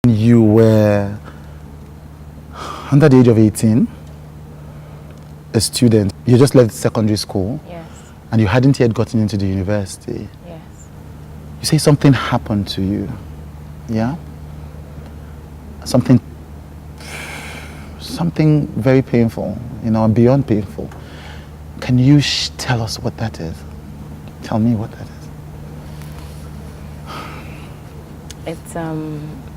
You were under the age of 18, a student. You just left secondary school. Yes. And you hadn't yet gotten into the university. Yes. You say something happened to you. Yeah? Something very painful, and beyond painful. Can you tell us what that is? Tell me what that is. It's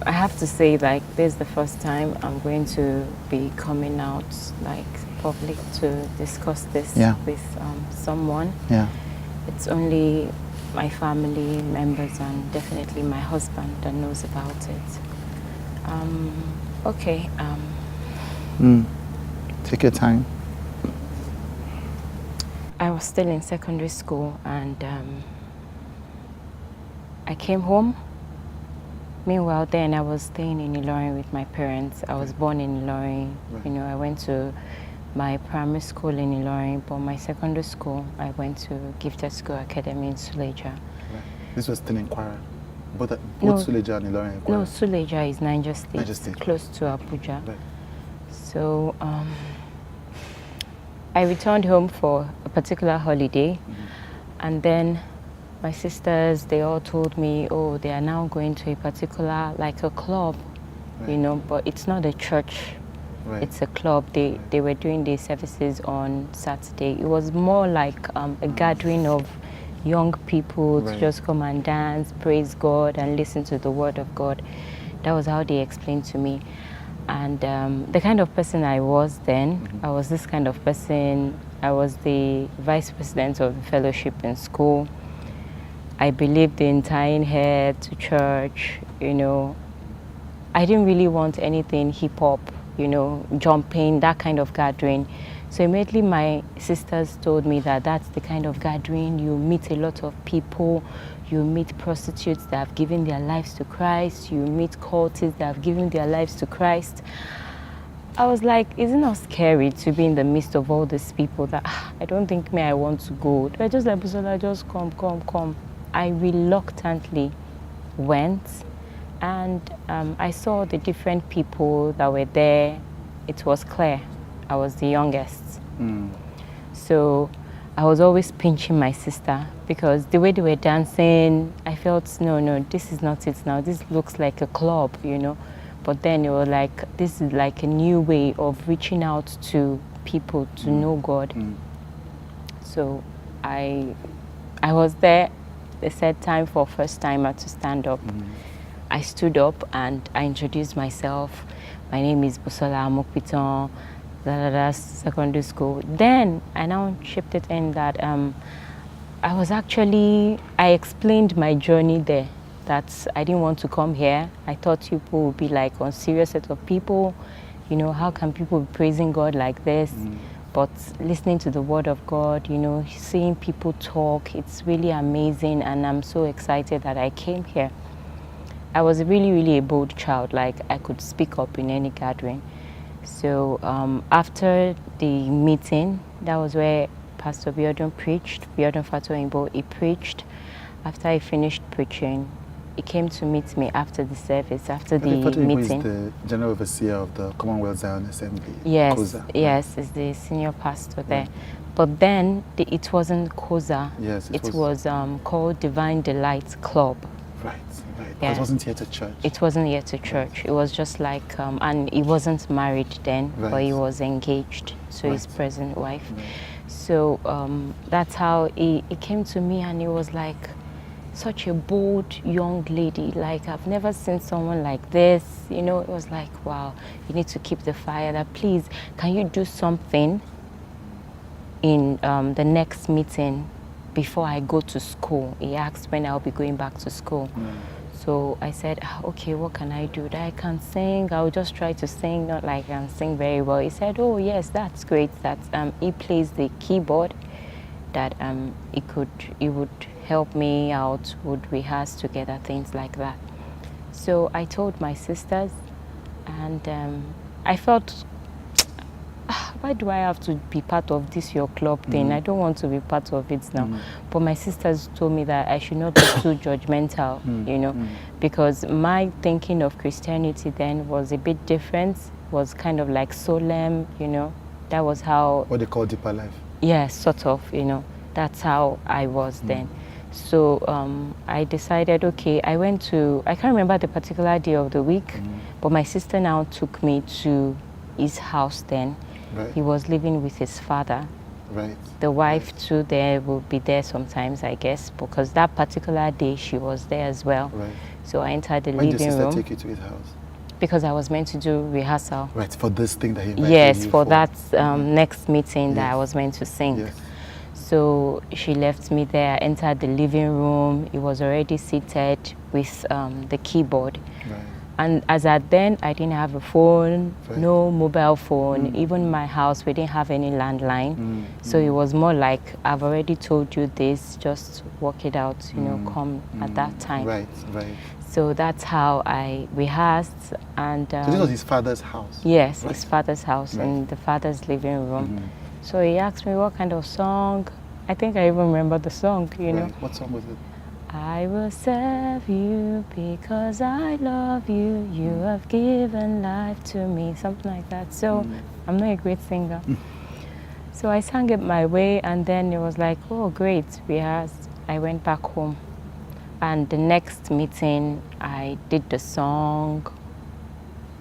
I have to say, like, this is the first time I'm going to be coming out, like, public to discuss this with someone. Yeah. It's only my family members and definitely my husband that knows about it. Okay. Take your time. I was still in secondary school and I came home. Meanwhile, then I was staying in Ilorin with my parents. I was born in Ilorin. Right. I went to my primary school in Ilorin, but my secondary school, I went to Gifted School Academy in Suleja. Right. This was still in Kwara? Both Suleja and Ilorin? No, Suleja is Niger State, close to Abuja. Right. So I returned home for a particular holiday, and then my sisters, they all told me, oh, they are now going to a particular, like a club, right. But it's not a church, right. It's a club. They were doing their services on Saturday. It was more like a gathering of young people, right. to just come and dance, praise God, and listen to the word of God. That was how they explained to me. And the kind of person I was then, I was this kind of person. I was the vice president of the fellowship in school. I believed in tying hair to church, I didn't really want anything hip-hop, jumping, that kind of gathering. So immediately my sisters told me that that's the kind of gathering. You meet a lot of people. You meet prostitutes that have given their lives to Christ. You meet cultists that have given their lives to Christ. I was like, isn't it scary to be in the midst of all these people that I don't think I want to go. I just like, Busola, just come. I reluctantly went, and I saw the different people that were there. It was clear I was the youngest. So I was always pinching my sister because the way they were dancing, I felt, no, this is not it now. This looks like a club, But then it was like, this is like a new way of reaching out to people to know God. So I was there. They said time for first timer to stand up. I stood up and I introduced myself. My name is Busola Dakolo, secondary school. Then I now shipped it in that I explained my journey there. That I didn't want to come here. I thought people would be like on serious set of people. How can people be praising God like this? But listening to the word of God, seeing people talk, it's really amazing, and I'm so excited that I came here. I was really, really a bold child, like I could speak up in any gathering. So after the meeting, that was where Pastor Biodun preached, Biodun Fatoyinbo, he preached. After I finished preaching, he came to meet me after the service, after the meeting. Is the general overseer of the Commonwealth Zion Assembly. Yes, Koza, yes, is the senior pastor there. Right. But then it wasn't Koza. Yes, it was called Divine Delight Club. Right. Yeah. It wasn't yet a church. It wasn't yet a church. It was just like, and he wasn't married then, but he was engaged to his present wife. Right. So that's how he came to me, and he was like, such a bold young lady, like I've never seen someone like this, it was like, wow, you need to keep the fire, that please, can you do something in the next meeting before I go to school? He asked when I'll be going back to school. So I said, okay, what can I do? That I can sing, I'll just try to sing, not like I can sing very well. He said, oh yes, that's great, that he plays the keyboard, that he would help me out, would rehearse together, things like that. So I told my sisters, and I felt why do I have to be part of this your club thing? I don't want to be part of it now. But my sisters told me that I should not be too judgmental, you know, because my thinking of Christianity then was a bit different, was kind of like solemn, you know. That was how... What they call deeper life. Yeah, sort of, you know. That's how I was then. So I decided, okay, I can't remember the particular day of the week, but my sister now took me to his house then. Right. He was living with his father. Right. The wife too there will be there sometimes, I guess, because that particular day she was there as well. Right. So I entered the When living did your room. sister take you to his house? Because I was meant to do rehearsal. Right, for this thing that he invited Yes, you for that next meeting that I Yes. was meant to sing. Yes. So she left me there, entered the living room. He was already seated with the keyboard. Right. And as at then, I didn't have a phone, Right. no mobile phone. Even in my house, we didn't have any landline. So it was more like, I've already told you this, just work it out, you know, come at that time. Right, right. So that's how I rehearsed. And So this was his father's house? yes, Right. his father's house in the father's living room. So he asked me what kind of song. I think I even remember the song, you know. Right. What song was it? I will serve you because I love you. You have given life to me, something like that. So I'm not a great singer. So I sang it my way, and then it was like, oh, great, rehearsed. I went back home. And the next meeting, I did the song.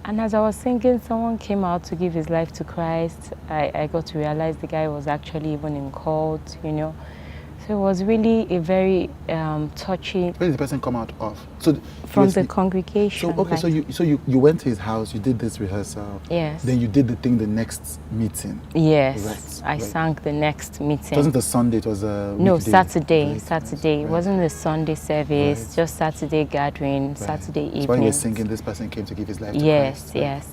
And as I was singing, someone came out to give his life to Christ. I got to realize the guy was actually even in cult, you know. So it was really a very touchy... Where did the person come out of? So From yes, the congregation. So okay, like, so you went to his house, you did this rehearsal. Yes. Then you did the thing the next meeting. Yes. Right, I right. sang the next meeting. It wasn't a Sunday, it was a No, weekday. Saturday. Right, Saturday. right, It wasn't a Sunday service, Right. just Saturday gathering, right. Saturday So when you were evening. singing, this person came to give his life to Yes, Christ. Right. yes.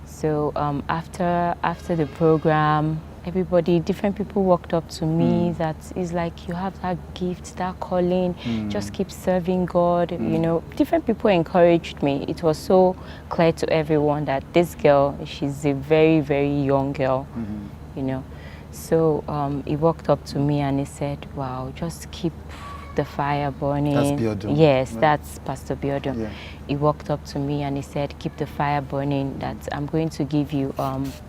So after the program, everybody, different people walked up to me that is like, you have that gift, that calling, just keep serving God. You know, different people encouraged me. It was so clear to everyone that this girl, she's a very, very young girl, you know. So he walked up to me and he said, wow, just keep the fire burning. That's Biodun. Yes, Right. that's Pastor Biodun. Yeah. He walked up to me and he said, keep the fire burning, that I'm going to give you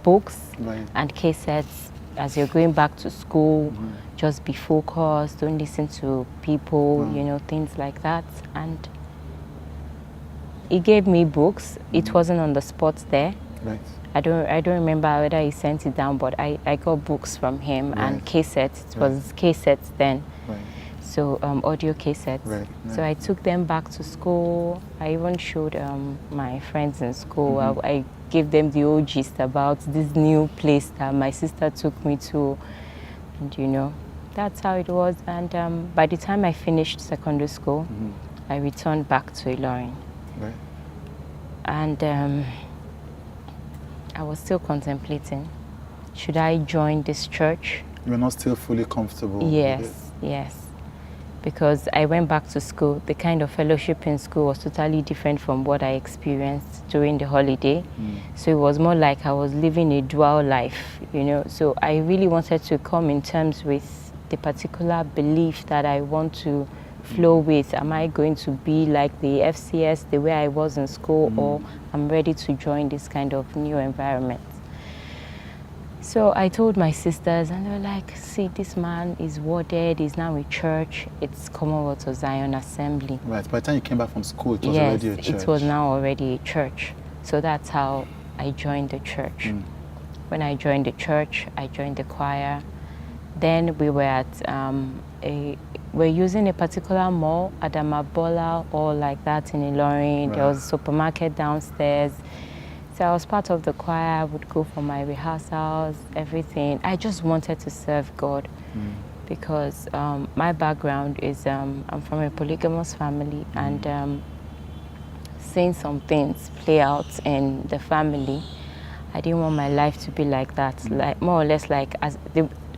books Right. and cassettes as you're going back to school. Just be focused, don't listen to people, you know, things like that. And he gave me books. It wasn't on the spot there. Right. I don't remember whether he sent it down, but I got books from him and Right. cassettes. It Right. was cassettes then. Right. So audio cassettes. Right, So right. I took them back to school. I even showed my friends in school. I gave them the old gist about this new place that my sister took me to. And you know, that's how it was. And by the time I finished secondary school, I returned back to Ilorin. Right. And I was still contemplating, should I join this church? You were not still fully comfortable with it? Yes, yes. Because I went back to school. The kind of fellowship in school was totally different from what I experienced during the holiday. So it was more like I was living a dual life, you know. So I really wanted to come in terms with the particular belief that I want to flow with. Am I going to be like the FCS, the way I was in school, or I'm ready to join this kind of new environment? So I told my sisters, and they were like, see, this man is warded, he's now a church. It's Commonwealth of Zion Assembly. Right. By the time you came back from school, it was Yes, already a church. it was now already a church. So that's how I joined the church. When I joined the church, I joined the choir. Then we were at we're using a particular mall, Adamabola, or like that in Ilorin. Right. There was a supermarket downstairs. So I was part of the choir. I would go for my rehearsals, everything. I just wanted to serve God because my background is I'm from a polygamous family, and seeing some things play out in the family, I didn't want my life to be like that. Like more or less like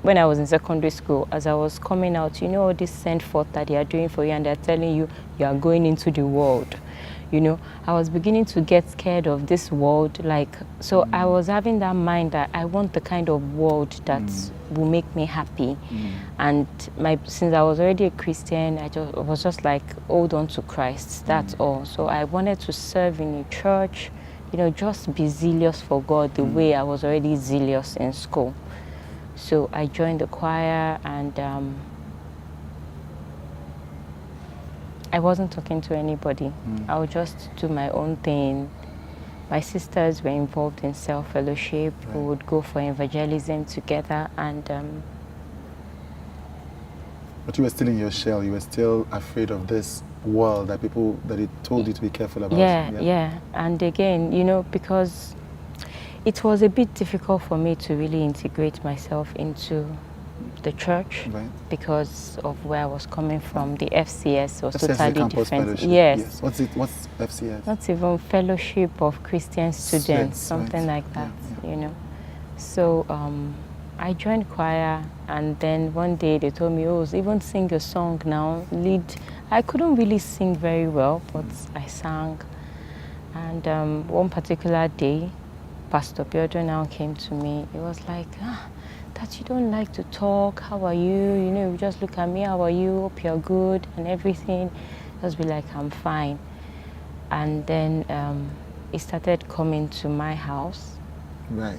when I was in secondary school, as I was coming out, you know, this send forth that they are doing for you, and they're telling you you are going into the world. You know, I was beginning to get scared of this world. Like, so I was having that mind that I want the kind of world that will make me happy. And since I was already a Christian, I was just like, hold on to Christ, that's all. So I wanted to serve in a church, you know, just be zealous for God the way I was already zealous in school. So I joined the choir, and I wasn't talking to anybody. I would just do my own thing. My sisters were involved in self-fellowship. We would go for evangelism together, and But you were still in your shell. You were still afraid of this world that it told you to be careful about. Yeah. And again, you know, because it was a bit difficult for me to really integrate myself into the church, because of where I was coming from. The FCS was totally different. Yes. What's FCS? Not even Fellowship of Christian Students, something like that, you know. So I joined choir, and then one day they told me, oh, even sing a song now, lead. I couldn't really sing very well, but I sang. And one particular day, Pastor Biodun now came to me. He was like, that you don't like to talk, how are you? You know, you just look at me, how are you? Hope you're good and everything. Just be like, I'm fine. And then he started coming to my house. Right.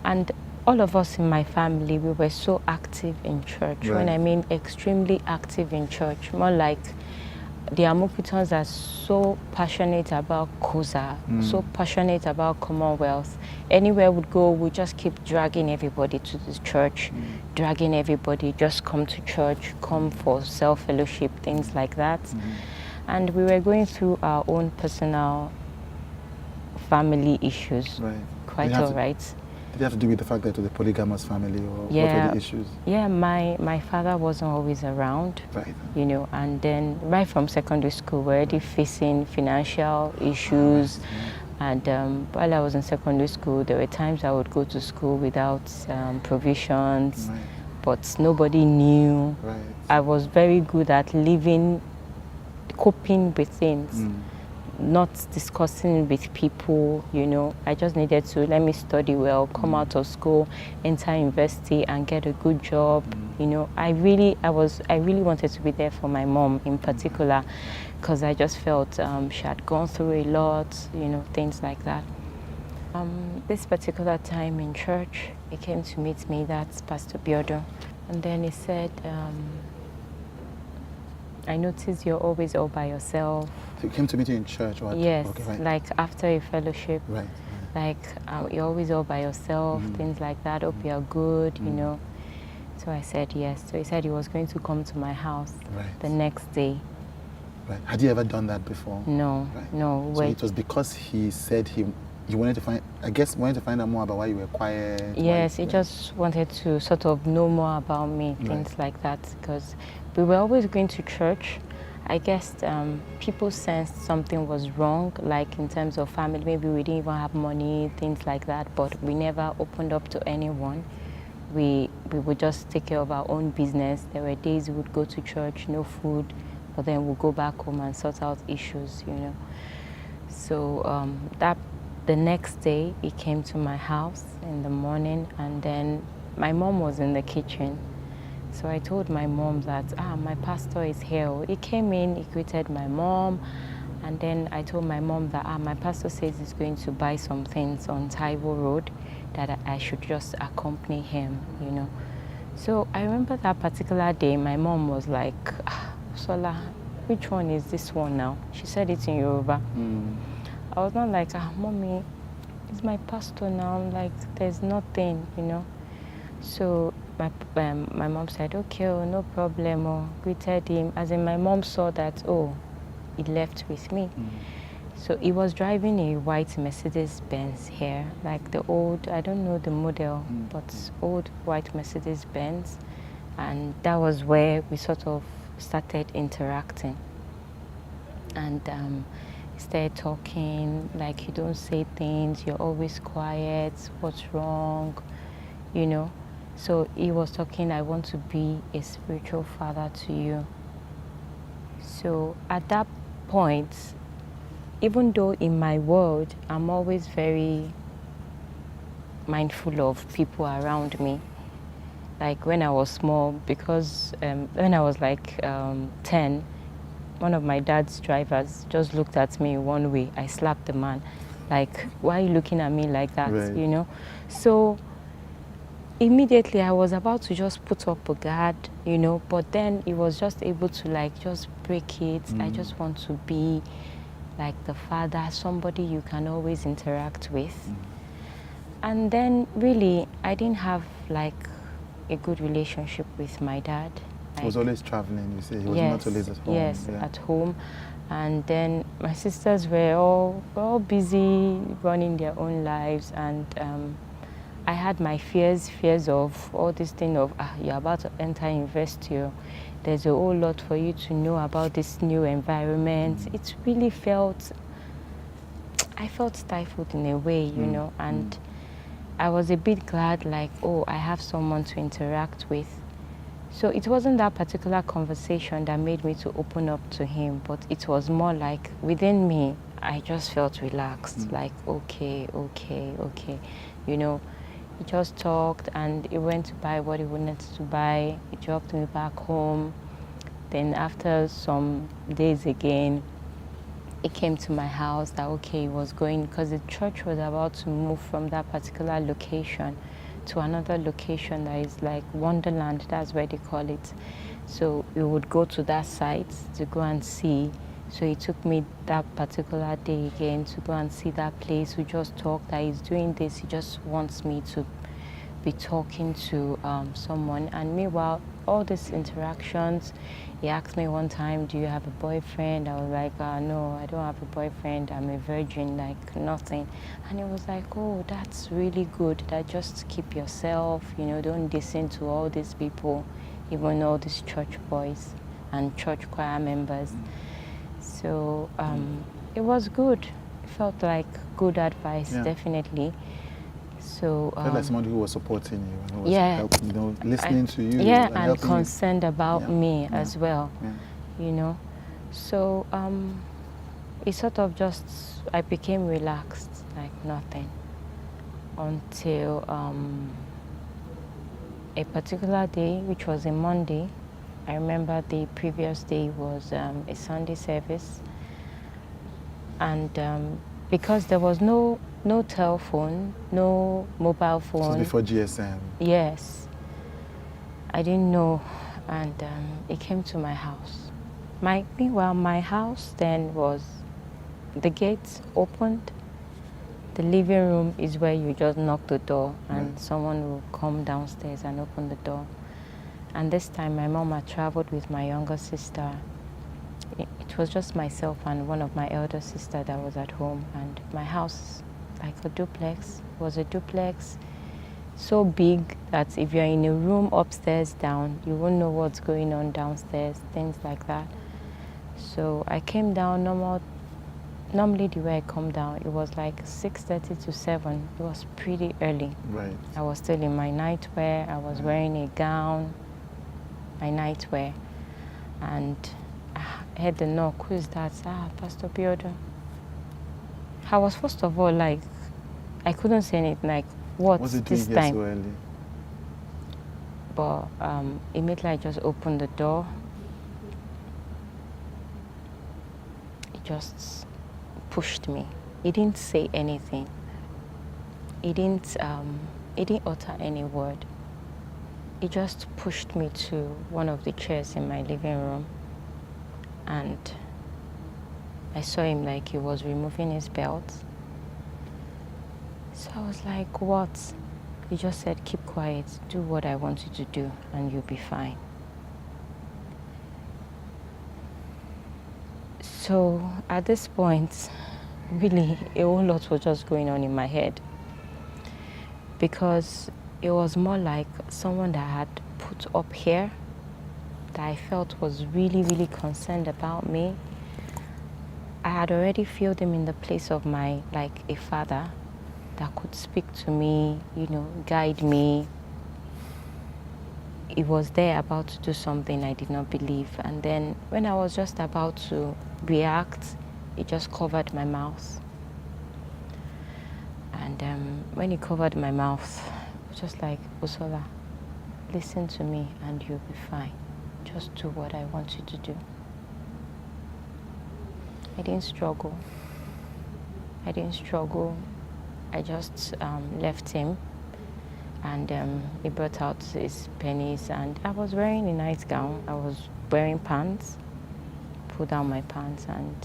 And all of us in my family, we were so active in church. When I mean extremely active in church, more like the Amokitons are so passionate about Koza, so passionate about Commonwealth. Anywhere we'd go, we just keep dragging everybody to the church, dragging everybody, just come to church, come for self-fellowship, things like that. And we were going through our own personal family issues, quite all right. Did it have to do with the fact that it was a polygamous family, or what were the issues? Yeah, my father wasn't always around, you know, and then right from secondary school, we're already facing financial issues. And while I was in secondary school, there were times I would go to school without provisions, but nobody knew. I was very good at coping with things. Not discussing with people, you know. I just needed to let me study well, come out of school, enter university, and get a good job. You know, I really wanted to be there for my mom in particular, because I just felt she had gone through a lot, you know, things like that. This particular time in church, he came to meet me, that's Pastor Biodun, and then he said, I noticed you're always all by yourself. So you came to meet you in church? What? Yes, like after a fellowship. Like you're always all by yourself, things like that. Hope you're good, you know. So I said yes. So he said he was going to come to my house the next day. Had you ever done that before? No, no. So it was because he said he wanted to find out more about why you were quiet? Yes, he just wanted to sort of know more about me, things like that, because we were always going to church. I guess people sensed something was wrong, like in terms of family. Maybe we didn't even have money, things like that, but we never opened up to anyone. We would just take care of our own business. There were days we would go to church, no food, but then we'll go back home and sort out issues, you know. So the next day, he came to my house in the morning, and then my mom was in the kitchen. So I told my mom that, my pastor is here. He came in, he greeted my mom, and then I told my mom that, my pastor says he's going to buy some things on Taiwo Road, that I should just accompany him, you know. So I remember that particular day, my mom was like, Busola, which one is this one now? She said it in Yoruba. I was not like, mommy, it's my pastor now. I'm like, there's nothing, you know. So my mom said, okay, no problem, greeted him. As in, my mom saw that, he left with me. So he was driving a white Mercedes Benz here, like the old, I don't know the model, but old white Mercedes Benz. And that was where we sort of started interacting. And he started talking, like, you don't say things, you're always quiet, what's wrong, you know. So he was talking, I want to be a spiritual father to you. So at that point, even though in my world, I'm always very mindful of people around me. Like when I was small, because when I was like 10, one of my dad's drivers just looked at me one way. I slapped the man. Like, why are you looking at me like that, Right. you know? So immediately I was about to just put up a guard, you know, but then it was just able to like just break it. I just want to be like the father, somebody you can always interact with. And then really, I didn't have like a good relationship with my dad. He was always traveling, you say. He was yes, not always at home. Yes, Yeah. at home. And then my sisters were all busy running their own lives, and I had my fears of all this thing of you're about to enter university. There's a whole lot for you to know about this new environment. It really I felt stifled in a way, you know, and I was a bit glad, like, oh, I have someone to interact with. So it wasn't that particular conversation that made me to open up to him, but it was more like within me, I just felt relaxed, like, okay, you know. He just talked and he went to buy what he wanted to buy. He dropped me back home. Then after some days again, he came to my house that, okay, he was going, because the church was about to move from that particular location to another location that is like Wonderland, that's where they call it. So we would go to that site to go and see. So he took me that particular day again to go and see that place. We just talked that he's doing this. He just wants me to be talking to someone. And meanwhile, all these interactions, he asked me one time, do you have a boyfriend? I was like, no, I don't have a boyfriend. I'm a virgin, like nothing. And he was like, oh, that's really good. That just keep yourself, you know, don't listen to all these people, even all these church boys and church choir members. So it was good. It felt like good advice, definitely. So felt like somebody who was supporting you and who was helping, you know, listening to you. And concerned about me as well, you know. So it sort of just, I became relaxed, like nothing, until a particular day, which was a Monday. I remember the previous day was a Sunday service, and because there was no telephone, no mobile phone. This was before GSM. Yes, I didn't know, and it came to my house. Meanwhile, my house then was, the gates opened. The living room is where you just knock the door, and someone will come downstairs and open the door. And this time my mom had traveled with my younger sister. It was just myself and one of my elder sister that was at home. And my house, like a duplex, was a duplex so big that if you're in a room upstairs down, you won't know what's going on downstairs, things like that. So I came down normally the way I come down, it was like 6:30 to 7. It was pretty early. Right. I was still in my nightwear. I was wearing a gown, my nightwear, and I heard the knock. Who is that? Pastor Biodun. I was first of all like, I couldn't say anything, like, what's this time? So early? But immediately I just opened the door. He just pushed me. He didn't say anything. He didn't utter any word. He just pushed me to one of the chairs in my living room, and I saw him like he was removing his belt. So I was like, what? He just said, keep quiet, do what I want you to do, and you'll be fine. So at this point, really, a whole lot was just going on in my head, because it was more like someone that I had put up here that I felt was really, really concerned about me. I had already filled him in the place of like a father that could speak to me, you know, guide me. He was there about to do something I did not believe. And then when I was just about to react, he just covered my mouth. And when he covered my mouth, it was just like, Busola, listen to me and you'll be fine. Just do what I want you to do. I didn't struggle. I just left him, and he brought out his pennies, and I was wearing a nice gown. I was wearing pants, pulled down my pants, and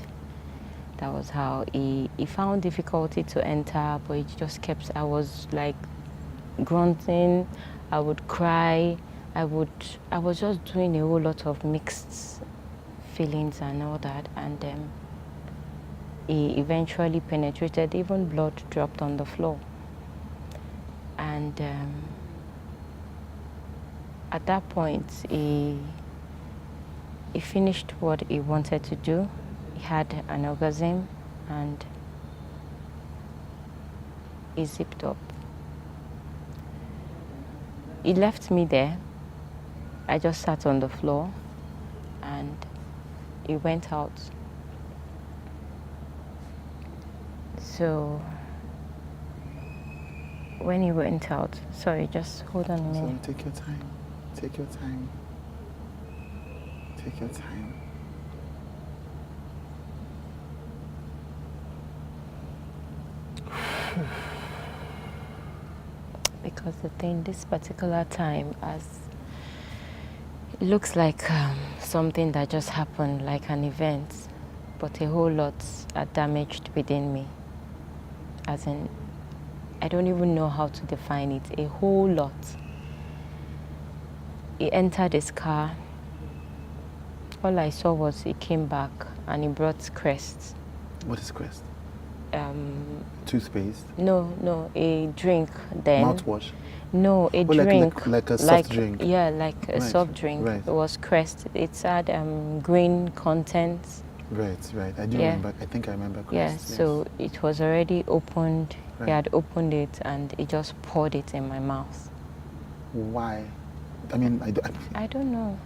that was how he found difficulty to enter, but he just kept, I was like grunting, I would cry, I was just doing a whole lot of mixed feelings and all that, and he eventually penetrated, even blood dropped on the floor. And at that point, he finished what he wanted to do. He had an orgasm and he zipped up. He left me there. I just sat on the floor and he went out. So when he went out, sorry, just hold on a minute. So take your time. Take your time. Take your time. Because the thing, this particular time, as it looks like something that just happened, like an event, but a whole lot are damaged within me. As in, I don't even know how to define it. A whole lot. He entered his car. All I saw was he came back and he brought Crest. What is Crest? Toothpaste? No, a drink then. Mouthwash? No, a drink. Like a soft drink? Yeah, like a soft drink. Right. It was Crest. It had green contents. Right. I do remember. I think I remember Crest. Yeah, yes. so it was already opened. Right. He had opened it and he just poured it in my mouth. Why? I mean, I don't know.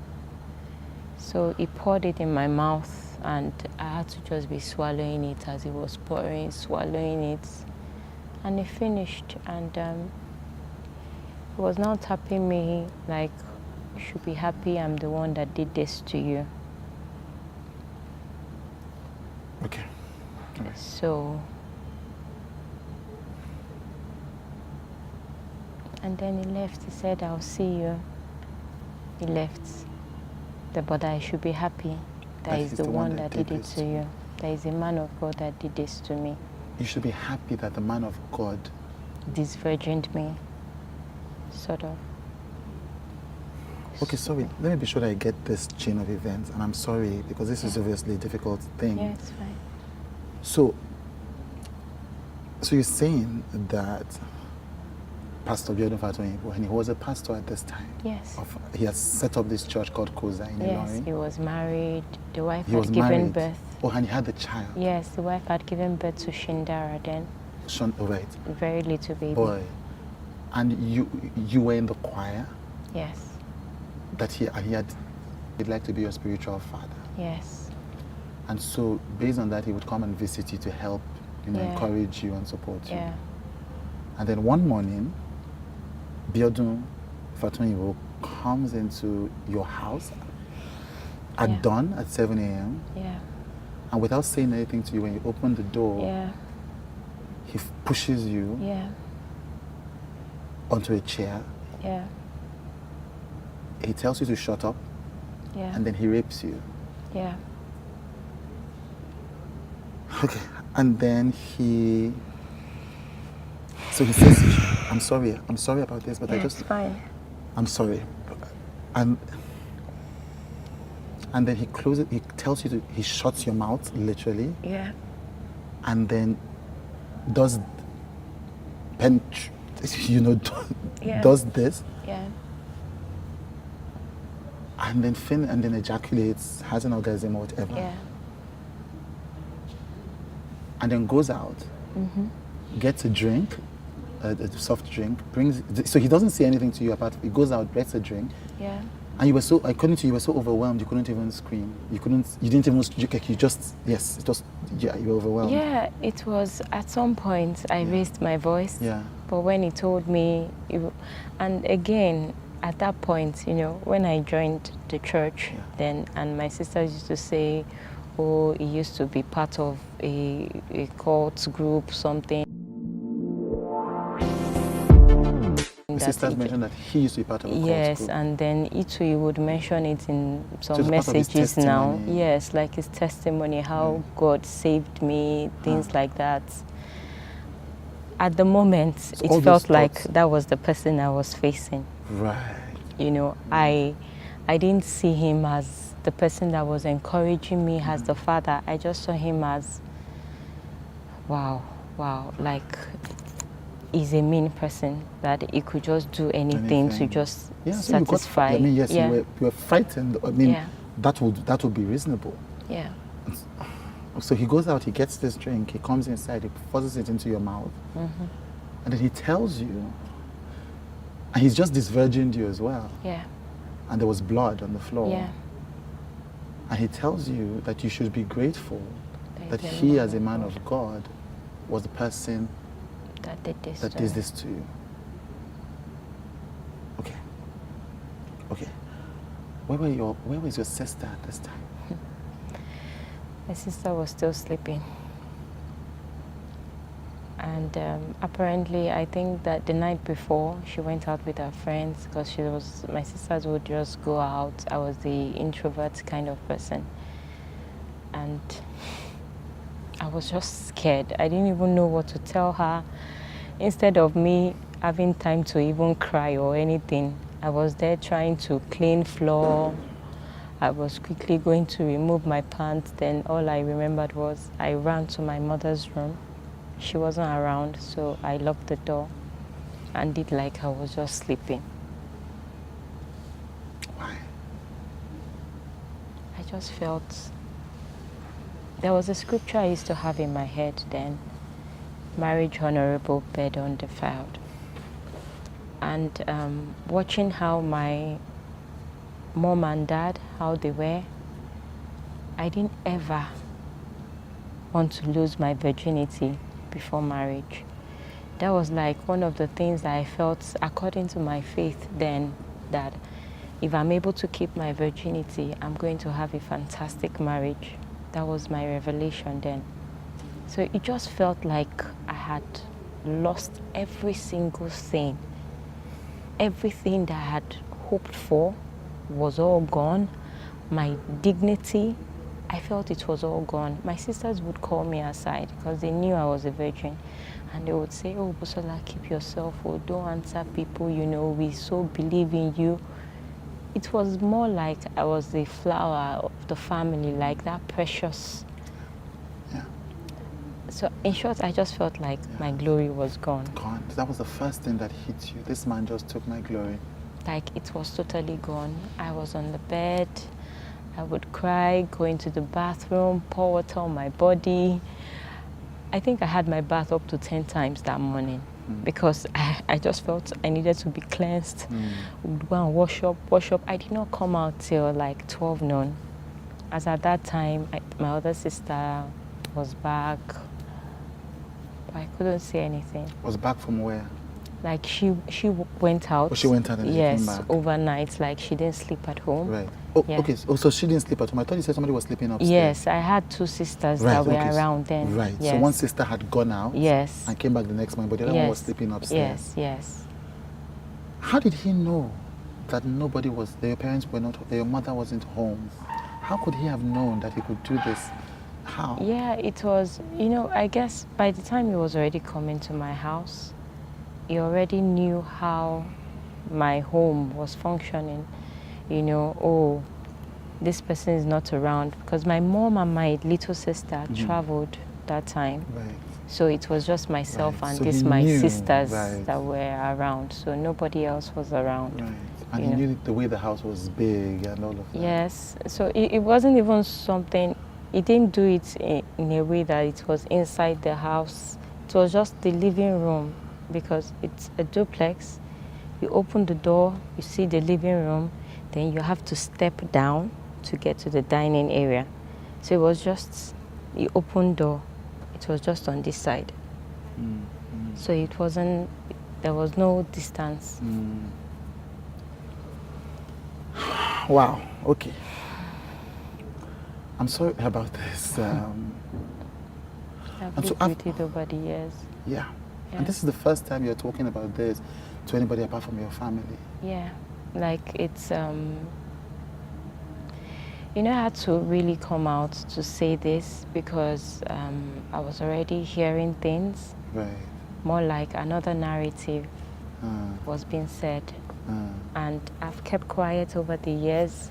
So he poured it in my mouth and I had to just be swallowing it as he was pouring, swallowing it. And he finished and he was now tapping me like, you should be happy I'm the one that did this to you. Okay. So, and then he left. He said, I'll see you. He left. But I should be happy. That is the one that did it to you. There is a man of God that did this to me. You should be happy that the man of God disvirgined me, sort of. Okay, sorry. Let me be sure that I get this chain of events. And I'm sorry, because this is obviously a difficult thing. Yeah, it's fine. So you're saying that Pastor Biodun Fatoyinbo, when he was a pastor at this time, yes, he has set up this church called Koza in Ilorin. Yes, he was married. The wife had given birth. Oh, and he had the child. Yes, the wife had given birth to Shindara then. Oh, right. Very little baby. Boy. And you were in the choir? Yes. That he'd like to be your spiritual father. Yes. And so based on that, he would come and visit you to help, encourage you and support you. Yeah. And then one morning, Biodun Fatoyinbo comes into your house at dawn at 7 a.m. Yeah. And without saying anything to you, when you open the door, he pushes you onto a chair. Yeah. He tells you to shut up. Yeah. And then he rapes you. Yeah. Okay. And then so he says, I'm sorry about this, but it's fine. I'm sorry. And then he tells you he shuts your mouth, literally. Yeah. And then does this. Yeah. And then ejaculates, has an orgasm or whatever. Yeah. And then goes out, gets a drink, a soft drink, so he doesn't say anything to you he goes out, gets a drink, And you were so, according to you, you were so overwhelmed, you couldn't even scream. You didn't even, you just, yes, it was, yeah, you were overwhelmed. Yeah, it was, at some point, I raised my voice. Yeah. But when he told me, and again, at that point, you know, when I joined the church, then, and my sisters used to say, oh, he used to be part of a cult group, something. The sisters mentioned that he used to be part of a cult yes, group. and then he would mention it in some So messages now. Yes, like his testimony, how God saved me, things like that. At the moment, So it felt like that was the person I was facing. Right. You know, I didn't see him as the person that was encouraging me as the father. I just saw him as, wow, like, he's a mean person, that he could just do anything to just satisfy. I mean, yes, you were frightened. I mean, that would be reasonable. Yeah. So he goes out, he gets this drink, he comes inside, he forces it into your mouth, and then he tells you, and he's just disvirgined you as well. Yeah. And there was blood on the floor. Yeah. And he tells you that you should be grateful that he, as a man of God, was the person that did this to you. Okay. Okay. Where was your sister at this time? My sister was still sleeping. And apparently, I think that the night before, she went out with her friends, because my sisters would just go out. I was the introvert kind of person. And I was just scared. I didn't even know what to tell her. Instead of me having time to even cry or anything, I was there trying to clean floor. I was quickly going to remove my pants. Then all I remembered was I ran to my mother's room. She wasn't around, so I locked the door and did like I was just sleeping. Why? I just felt, there was a scripture I used to have in my head then, marriage honorable, bed undefiled. And watching how my mom and dad, how they were, I didn't ever want to lose my virginity before marriage. That was like one of the things that I felt, according to my faith then, that if I'm able to keep my virginity, I'm going to have a fantastic marriage. That was my revelation then. So it just felt like I had lost every single thing. Everything that I had hoped for was all gone. My dignity, I felt it was all gone. My sisters would call me aside because they knew I was a virgin. And they would say, oh, Busola, keep yourself, or don't answer people, you know, we so believe in you. It was more like I was the flower of the family, like that precious. Yeah. So in short, I just felt like my glory was gone. Gone. That was the first thing that hit you. This man just took my glory. Like it was totally gone. I was on the bed. I would cry, go into the bathroom, pour water on my body. I think I had my bath up to 10 times that morning because I just felt I needed to be cleansed. I would go and wash up. I did not come out till like 12 noon. As at that time, my other sister was back, but I couldn't say anything. Was back from where? Like she went out. Oh, she went out and she came back. Yes, overnight. Like she didn't sleep at home. Right. Oh, yeah. Okay. So she didn't sleep at home. I thought you said somebody was sleeping upstairs. Yes, I had two sisters that were around then. Right. Yes. So one sister had gone out. Yes. And came back the next morning, but the other one was sleeping upstairs. Yes. How did he know that nobody was there? Your parents were not. Your mother wasn't home. How could he have known that he could do this? How? Yeah, it was. You know, I guess by the time he was already coming to my house, he already knew how my home was functioning. You know, oh, this person is not around. Because my mom and my little sister traveled that time. Right. So it was just myself and so my sisters that were around. So nobody else was around. Right. And he knew the way the house was big and all of that. Yes. So it wasn't even something, he didn't do it in a way that it was inside the house. It was just the living room. Because it's a duplex. You open the door, you see the living room, then you have to step down to get to the dining area. So it was just the open door. It was just on this side. So it wasn't, there was no distance. Wow, okay. I'm sorry about this. I've lived with it over the years. Yeah. And this is the first time you're talking about this to anybody apart from your family. Yeah, like it's, you know, I had to really come out to say this because I was already hearing things. Right. More like another narrative was being said. And I've kept quiet over the years.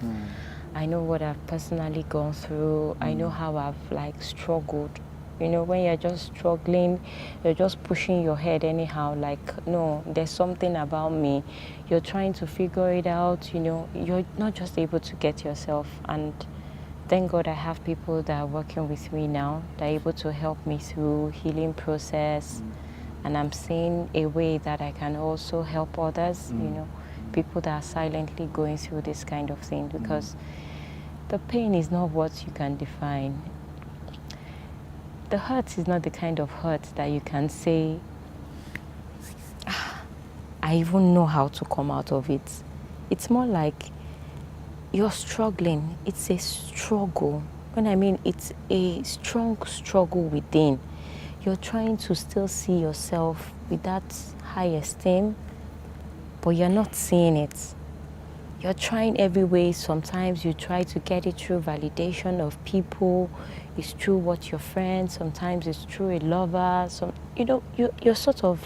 I know what I've personally gone through. I know how I've like struggled. You know, when you're just struggling, you're just pushing your head anyhow, like, no, there's something about me. You're trying to figure it out, you know, you're not just able to get yourself. And thank God I have people that are working with me now, that are able to help me through healing process. And I'm seeing a way that I can also help others, you know, people that are silently going through this kind of thing, because the pain is not what you can define. The hurt is not the kind of hurt that you can say, I even know how to come out of it. It's more like you're struggling. It's a struggle. When I mean it's a strong struggle within. You're trying to still see yourself with that high esteem, but you're not seeing it. You're trying every way. Sometimes you try to get it through validation of people. It's through what your friends. Sometimes it's through a lover. You know, you're sort of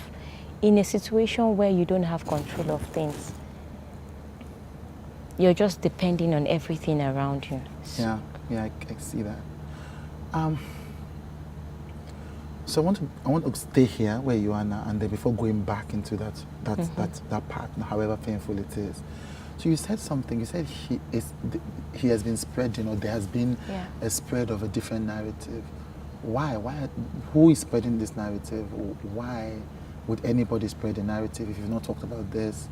in a situation where you don't have control of things. You're just depending on everything around you. Yeah, I see that. So I want to stay here where you are now, and then before going back into that part, however painful it is. So you said something. You said he has been spreading, or there has been a spread of a different narrative. Why? Who is spreading this narrative? Why would anybody spread a narrative if you've not talked about this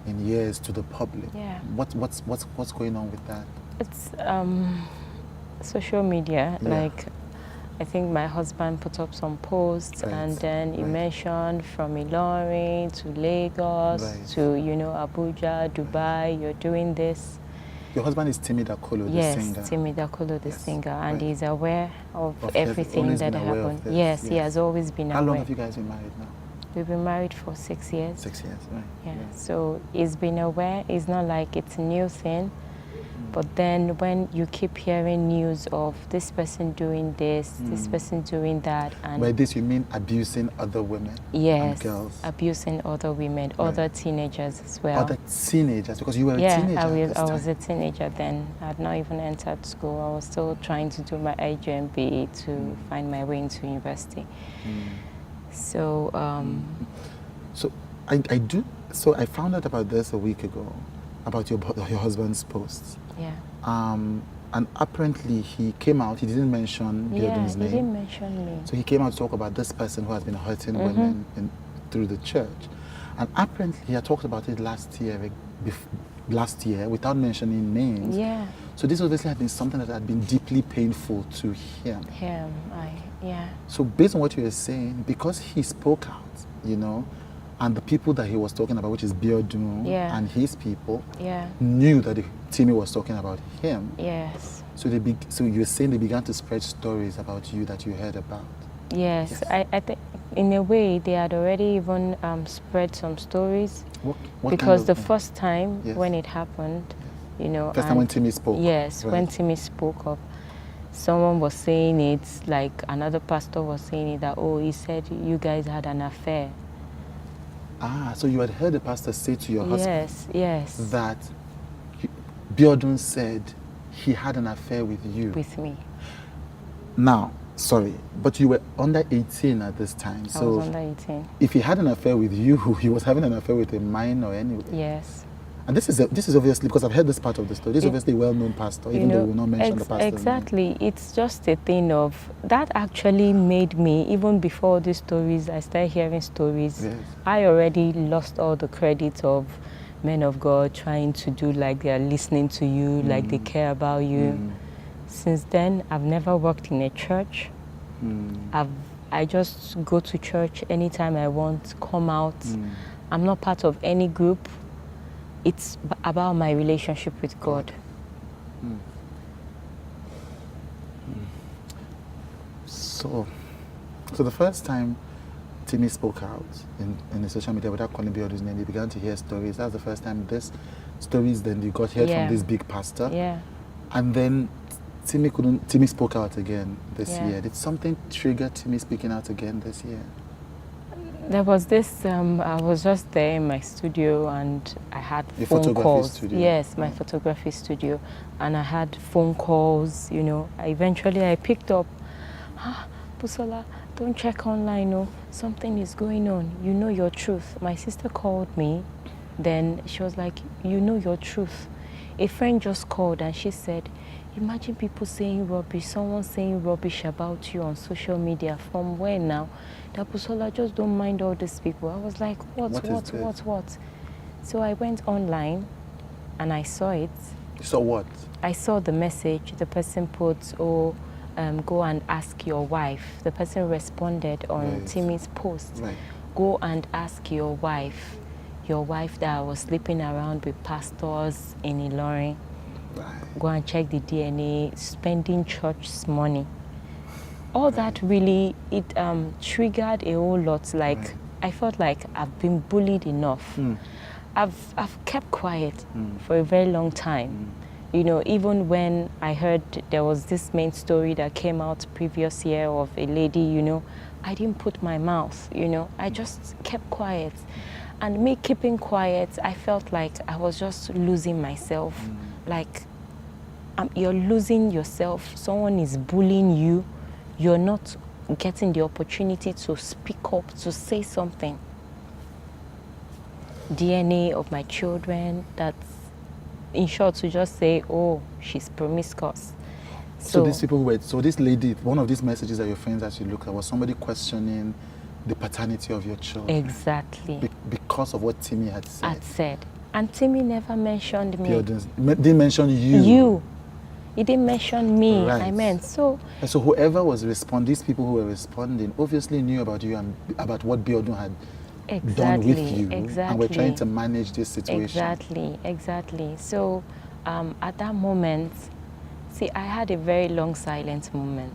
in years to the public? Yeah. What's going on with that? It's social media. Yeah. Like, I think my husband put up some posts, and then he mentioned from Ilorin to Lagos to, you know, Abuja, Dubai, you're doing this. Your husband is Busola Dakolo, the singer. Yes, Busola Dakolo, the singer, and he's aware of everything that happened. Yes, he has always been aware. How long have you guys been married now? We've been married for 6 years. 6 years, right. Yeah, so he's been aware. It's not like it's a new thing. But then when you keep hearing news of this person doing this, this person doing that, and by this you mean abusing other women? Yes, and girls? Abusing other women, other teenagers as well. Other teenagers, because you were a teenager. Yeah, I was a teenager then. I had not even entered school. I was still trying to do my IJMB to find my way into university. So, so I found out about this a week ago, about your husband's posts. Yeah. And apparently he came out, he didn't mention Biodun's name. He didn't mention me. So he came out to talk about this person who has been hurting women through the church. And apparently he had talked about it last year without mentioning names. Yeah. So this obviously had been something that had been deeply painful to him. So based on what you were saying, because he spoke out, you know, and the people that he was talking about, which is Biodun and his people, knew that Timmy was talking about him. Yes. So so you were saying they began to spread stories about you that you heard about. Yes. I think in a way they had already even spread some stories. What because kind of, the first time when it happened, you know. First time when Timmy spoke. Yes, when Timmy spoke up. Someone was saying it, like another pastor was saying it, that, oh, he said you guys had an affair. Ah, so you had heard the pastor say to your husband that Biodun said he had an affair with you. With me. Now, sorry, but you were under 18 at this time. I was under 18. If he had an affair with you, he was having an affair with a minor anyway. Yes. And this is obviously, because I've heard this part of the story, this is obviously a well-known pastor, even though we will not mention the pastor's exactly. name. It's just a thing of, that actually made me, even before all these stories, I started hearing stories, I already lost all the credit of men of God trying to do like they are listening to you, like they care about you. Since then, I've never worked in a church. I just go to church anytime I want, come out. I'm not part of any group. It's about my relationship with God. So the first time Timmy spoke out in the social media without calling Biodun's name, you began to hear stories. That's the first time this stories then you got heard from this big pastor. Yeah. And then Timmy spoke out again this Yeah. year. Did something trigger Timmy speaking out again this year? There was this, I was just there in my studio and I had Your phone photography calls. studio? Yes, my photography studio. And I had phone calls, you know. Eventually I picked up, Busola, don't check online, no. Something is going on. You know your truth. My sister called me. Then she was like, you know your truth. A friend just called and she said, imagine people saying rubbish, someone saying rubbish about you on social media. From where now? That Busola, just don't mind all these people. I was like, what? So I went online and I saw it. You saw what? I saw the message. The person put, go and ask your wife. The person responded on Timmy's post. Right. Go and ask your wife that was sleeping around with pastors in Ilorin. Right. Go and check the DNA, spending church's money. All that really, it triggered a whole lot. Like, I felt like I've been bullied enough. I've kept quiet for a very long time. You know, even when I heard there was this main story that came out previous year of a lady, you know, I didn't put my mouth, you know. I just kept quiet. And me keeping quiet, I felt like I was just losing myself. Like, you're losing yourself. Someone is bullying you. You're not getting the opportunity to speak up, to say something. DNA of my children, that's, in short, to just say, oh, she's promiscuous. So these people were, so this lady, one of these messages that your friends actually looked at was somebody questioning the paternity of your children. Exactly. Because of what Timmy had said. And Timmy never mentioned me. Didn't mention you. You. He didn't mention me. Right. I meant, so. And so whoever was responding, these people who were responding, obviously knew about you and about what Biodun had done with you. And we're trying to manage this situation. Exactly. So at that moment, see, I had a very long silent moment.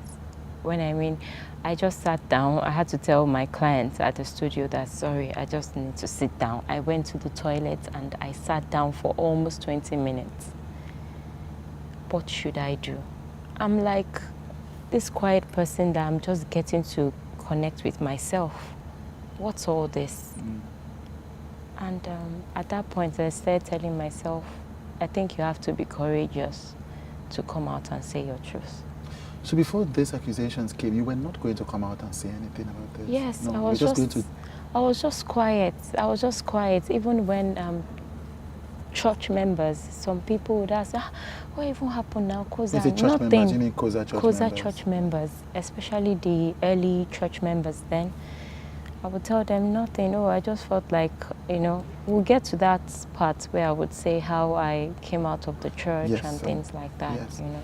I just sat down. I had to tell my clients at the studio that, sorry, I just need to sit down. I went to the toilet and I sat down for almost 20 minutes. What should I do? I'm like this quiet person that I'm just getting to connect with myself. What's all this? And at that point, I started telling myself, I think you have to be courageous to come out and say your truth. So before these accusations came, you were not going to come out and say anything about this? Yes, no, I was just quiet. I was just quiet. Even when church members, some people would ask, what even happened now? Koza, is it church nothing. Members? You mean Koza church Koza members? Church members, especially the early church members then. I would tell them nothing. Oh, I just felt like, you know, we'll get to that part where I would say how I came out of the church and things like that, you know.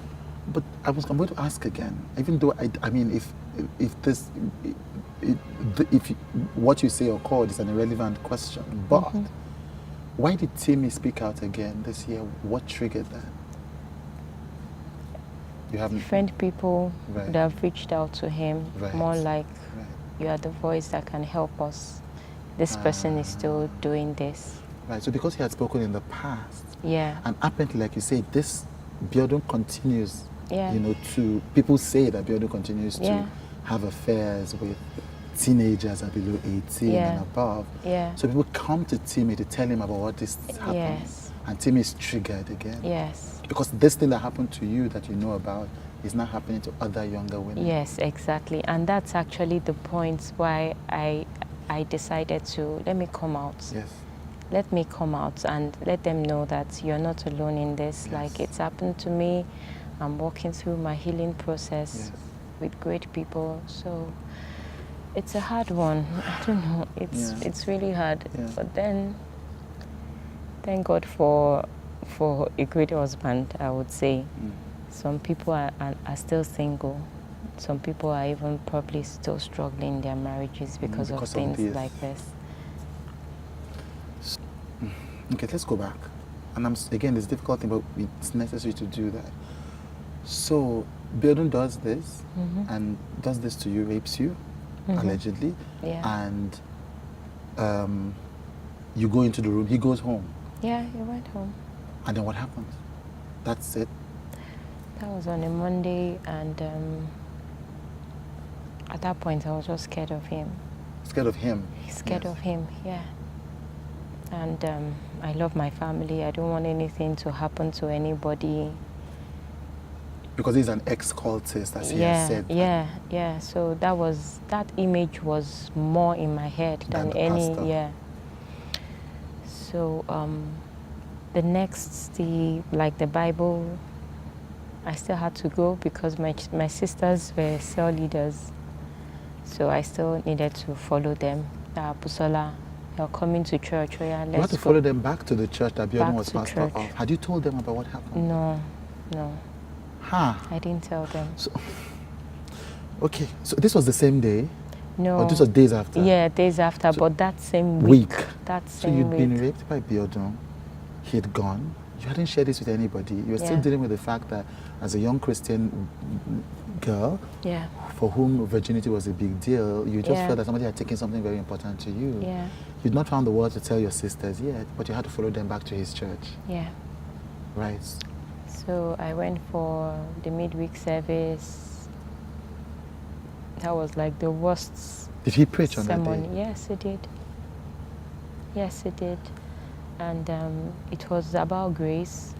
But I'm going to ask again, even though I mean, if what you say occurred is an irrelevant question, but why did Timmy speak out again this year? What triggered that? You haven't different people that have reached out to him, more like you are the voice that can help us. This person is still doing this. Right. So because he had spoken in the past, and apparently, like you say, this Biodun continues. You know, people say that Biodun continues to have affairs with teenagers are below 18 and above. So people come to Timmy to tell him about what this happened. And Timmy is triggered again. Because this thing that happened to you that you know about is not happening to other younger women. Yes, exactly. And that's actually the point why I decided to, let me come out. Let me come out and let them know that you're not alone in this. Like, it's happened to me. I'm walking through my healing process with great people. So it's a hard one. I don't know. It's really hard. But then thank God for a great husband, I would say. Some people are still single. Some people are even probably still struggling in their marriages because of things like this. Okay, let's go back. And again, it's difficult thing, but it's necessary to do that. So, Biodun does this, and does this to you, rapes you, allegedly. Yeah. And you go into the room, he goes home. Yeah, he went home. And then what happens? That's it? That was on a Monday, and at that point, I was just scared of him. Scared of him? Scared of him, yeah. And I love my family. I don't want anything to happen to anybody. Because he's an ex-cultist, as he has said. Yeah. So that image was more in my head than any, pastor. So the Bible, I still had to go because my sisters were cell leaders. So I still needed to follow them. Busola, you're coming to church. Oh yeah, let's go. You had to follow them back to the church that Biodun was pastor church. of. Had you told them about what happened? No. Huh. I didn't tell them. So, okay, so this was the same day? No. Or this was days after? Yeah, days after, so but that same week. That same week. So you'd been raped by Biodun. He had gone. You hadn't shared this with anybody. You were still dealing with the fact that as a young Christian girl, for whom virginity was a big deal, you just felt that somebody had taken something very important to you. Yeah. You'd not found the words to tell your sisters yet, but you had to follow them back to his church. Yeah. Right. So I went for the midweek service. That was like the worst. Did he preach on sermon. that day? Yes, he did. Yes, he did. And it was about grace.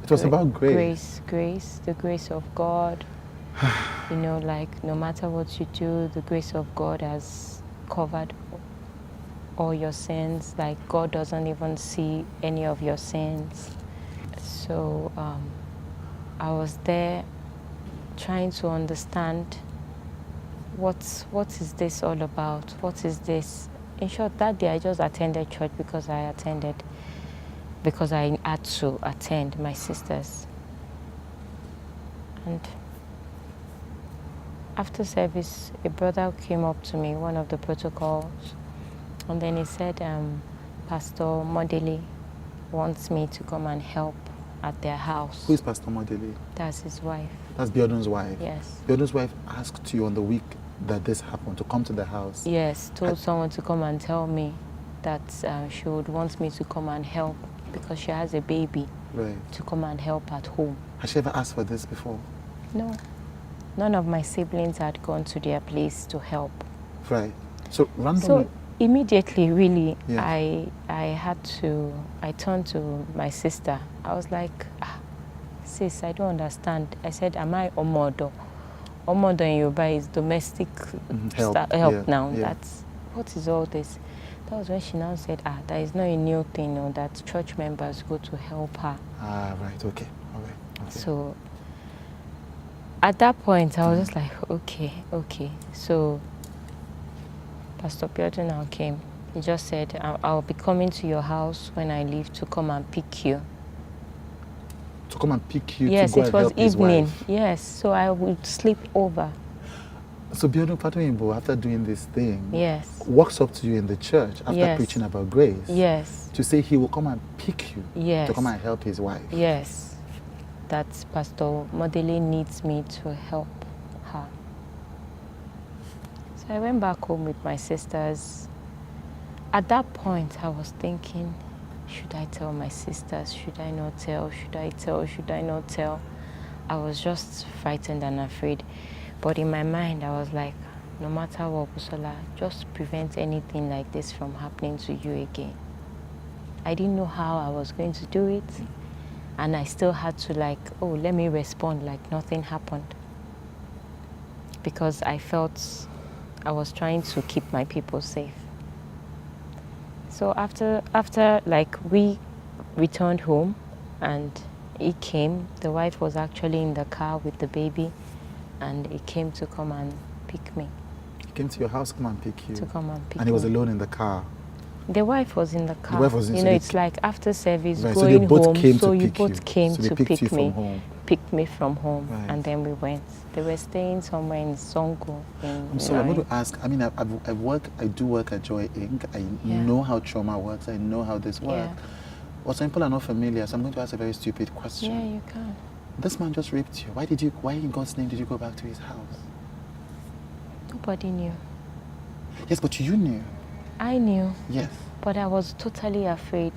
It was about grace? Grace, the grace of God. You know, like no matter what you do, the grace of God has covered all your sins. Like God doesn't even see any of your sins. So I was there trying to understand what is this all about? What is this? In short, that day I just attended church because I had to attend my sisters. And after service, a brother came up to me, one of the protocols, and then he said, Pastor Modeli wants me to come and help at their house. Who is Pastor Modeli? That's his wife. That's Biodun's wife? Yes. Biodun's wife asked you on the week that this happened to come to the house? Yes, told someone to come and tell me that she would want me to come and help because she has a baby. Right. To come and help at home. Has she ever asked for this before? No. None of my siblings had gone to their place to help. Right. So randomly. So immediately, really, I turned to my sister. I was like, sis, I don't understand. I said, am I Omodo? Omodo in Yoruba is domestic help now. Yeah. What is all this? That was when she now said, that is not a new thing, or that church members go to help her. Right, okay, all right. Okay. So at that point, I was just like, okay. So Pastor Biodun now came. He just said, I'll be coming to your house when I leave to come and pick you. To come and pick you? Yes, to go it was evening. His wife. Yes, so I would sleep over. So Biodun Fatoyinbo, after doing this thing, walks up to you in the church after preaching about grace. Yes. To say he will come and pick you. Yes. To come and help his wife. Yes. That Pastor Modele needs me to help her. So I went back home with my sisters. At that point, I was thinking, should I tell my sisters? Should I not tell? Should I tell? Should I not tell? I was just frightened and afraid. But in my mind, I was like, no matter what, Busola, just prevent anything like this from happening to you again. I didn't know how I was going to do it. And I still had to let me respond like nothing happened. Because I felt I was trying to keep my people safe. So after we returned home and he came, the wife was actually in the car with the baby, and he came to come and pick me. He came to your house to come and pick you? To come and pick me. And he was alone in the car? The wife was in the car. The wife was in, you so know, they it's like after service, Right, so going they both home. came So to you pick both you. came So they to picked you pick from me. home. Picked me from home, Right. and then we went. They were staying somewhere in Songo. I'm sorry, I'm going to ask. I mean, I do work at Joy Inc. I know how trauma works. I know how this works. Yeah. But some people are not familiar, so I'm going to ask a very stupid question. Yeah, you can. This man just raped you. Why in God's name did you go back to his house? Nobody knew. Yes, but you knew. I knew. Yes. But I was totally afraid.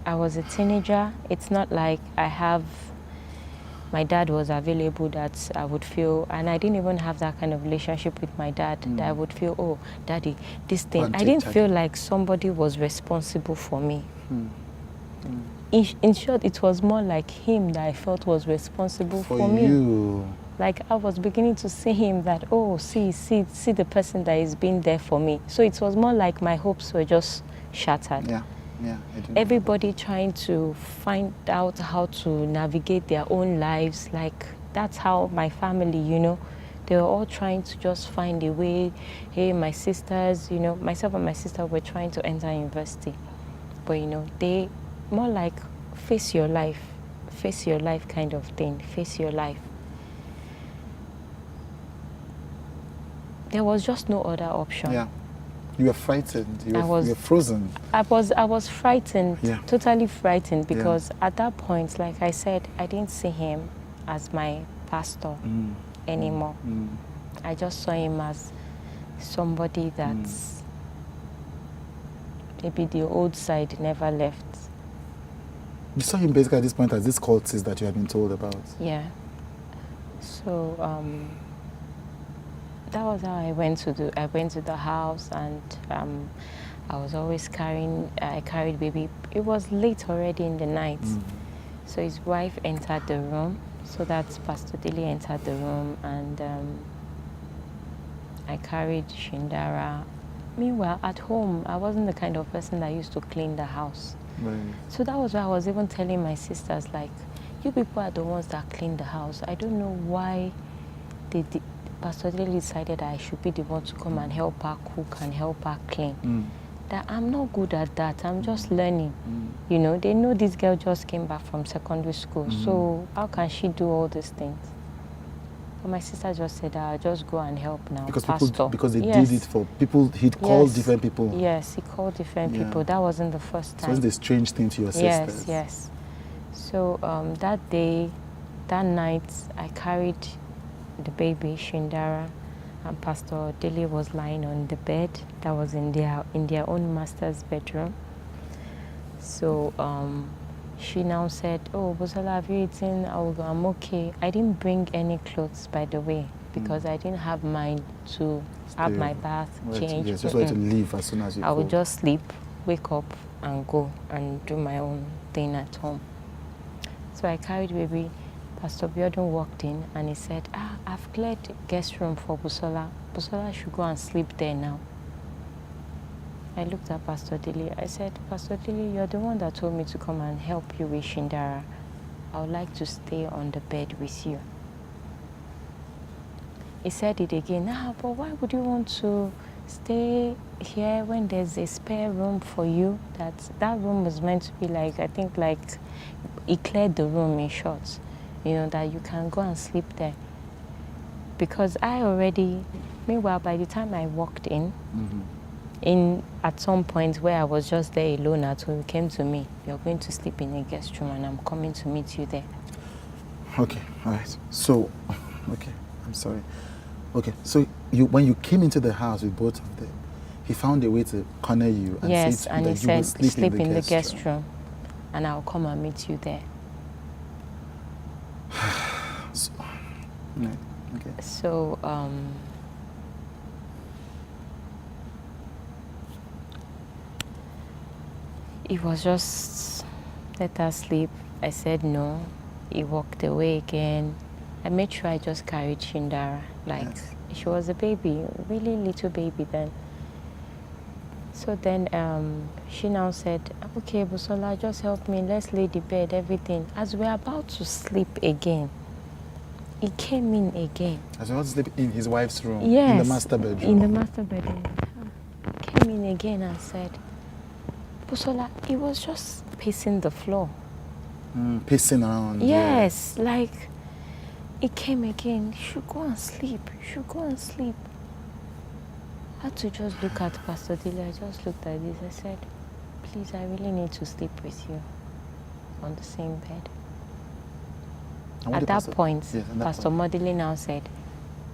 I was a teenager. It's not like my dad was available that I would feel, and I didn't even have that kind of relationship with my dad, that I would feel, oh, daddy, this thing. I didn't feel like somebody was responsible for me. In short, it was more like him that I felt was responsible for me. You. Like I was beginning to see him that, oh, see the person that is being there for me. So it was more like my hopes were just shattered. Yeah, I do. Everybody trying to find out how to navigate their own lives. Like that's how my family, you know, they were all trying to just find a way. Hey, my sisters, you know, myself and my sister were trying to enter university. But, you know, they more like face your life kind of thing, face your life. There was just no other option. Yeah. You were frightened. You were frozen. I was frightened, totally frightened, because at that point, like I said, I didn't see him as my pastor anymore. I just saw him as somebody that's maybe the old side never left. You saw him basically at this point as this cultist that you had been told about. Yeah. So that was how I went to the house, and I was always I carried baby. It was late already in the night. So his wife entered the room. So that's Pastor Dilly entered the room, and I carried Shindara. Meanwhile, at home, I wasn't the kind of person that used to clean the house. Right. So that was why I was even telling my sisters, like, you people are the ones that clean the house. I don't know why Pastor Dilly decided that I should be the one to come and help her cook and help her clean. That I'm not good at that. I'm just learning. You know, they know this girl just came back from secondary school. So how can she do all these things? But my sister just said, I'll just go and help now. Because Pastor. because they did it for people. He'd called different people. Yes, he called different people. That wasn't the first time. So it's the strange thing to your sisters. Yes. So that day, that night, I carried the baby Shindara, and Pastor Dele was lying on the bed that was in their own master's bedroom. So she now said, oh, Busola, have you eaten? I'm okay. I didn't bring any clothes, by the way, because I didn't have mine to have my bath, change. Yes, just wanted to leave as soon as you I would just sleep, wake up, and go and do my own thing at home. So I carried baby. Pastor Biodun walked in and he said, I've cleared the guest room for Busola. Busola should go and sleep there now. I looked at Pastor Dilly. I said, Pastor Dilly, you're the one that told me to come and help you with Shindara. I would like to stay on the bed with you. He said it again. But why would you want to stay here when there's a spare room for you? That room was meant to be like, I think like, he cleared the room in short. You know, that you can go and sleep there. Because meanwhile, by the time I walked in at some point where I was just there alone at home, came to me, you're going to sleep in a guest room and I'm coming to meet you there. Okay, all right. So, okay, I'm sorry. Okay, so when you came into the house with both of them, he found a way to corner you and say and that he you will said, sleep in the guest room and I'll come and meet you there. So, right, okay. So, it was just, let us sleep. I said no. He walked away again. I made sure I just carried Shindara. Like, she was a baby, really little baby then. So then she now said, okay, Busola, just help me. Let's lay the bed, everything. As we're about to sleep again, he came in again. As well as sleep in his wife's room? Yes. In the master bedroom? In the master bedroom. Came in again and said, Busola, he was just pacing the floor. Pacing around. Yes, like he came again. You should go and sleep. You should go and sleep. I had to just look at Pastor Dile. I just looked at this. I said, please, I really need to sleep with you on the same bed. At that point, Pastor Modile now said,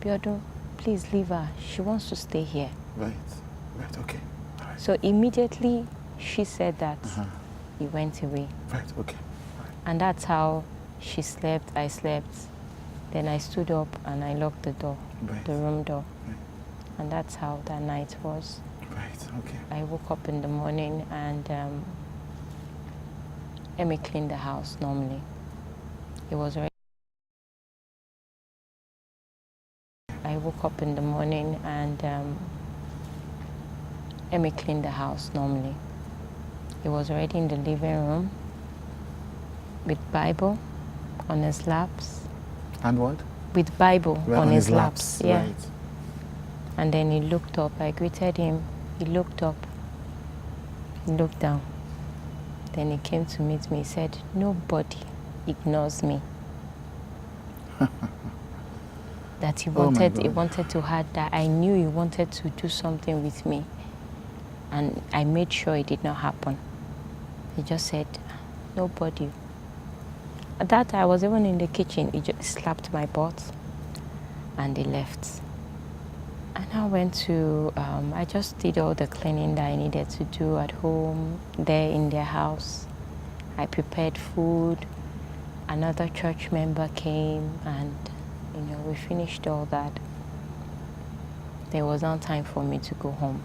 Biodun, please leave her. She wants to stay here. Right, okay. Right. So immediately she said that, he went away. Right, okay. Right. And that's how she slept, I slept. Then I stood up and I locked the door, the room door. Right. And that's how that night was. Right, okay. I woke up in the morning and Emmy cleaned the house normally. It was already. I woke up in the morning and Emmy cleaned the house normally. He was already in the living room with Bible on his laps. And what? With Bible on his laps. Yeah. Right. And then he looked up. I greeted him. He looked up. He looked down. Then he came to meet me. He said, nobody ignores me. That he wanted to hide that. I knew he wanted to do something with me. And I made sure it did not happen. He just said, nobody. At that time, I was even in the kitchen. He just slapped my butt and he left. And I went to, I just did all the cleaning that I needed to do at home, there in their house. I prepared food. Another church member came and, you know, we finished all that. There was no time for me to go home.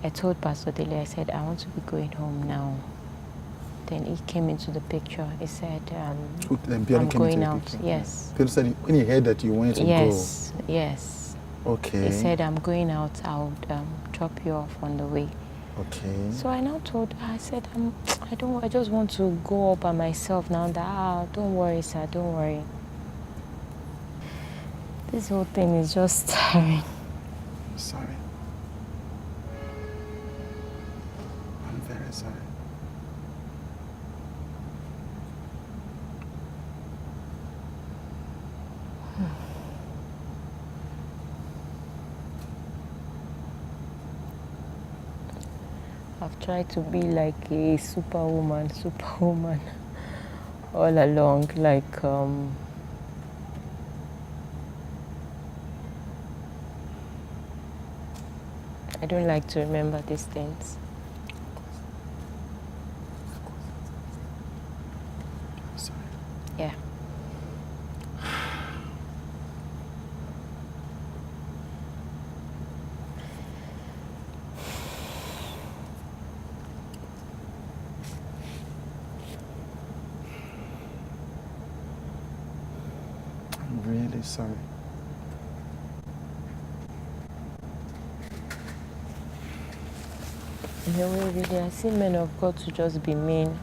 I told Pastor Dele, I said, I want to be going home now. Then he came into the picture. He said, I'm going out. Yes. People said when he heard that you wanted to go. Yes. Okay. He said, I'm going out. I'll drop you off on the way. Okay. So I now told her, I said, I just want to go all by myself now. That, don't worry, sir, don't worry. This whole thing is just tiring. I'm sorry. I'm very sorry. I've tried to be like a superwoman all along, like I don't like to remember these things. I'm sorry. Yeah. I'm really sorry. In a way, really, I see men of God to just be mean.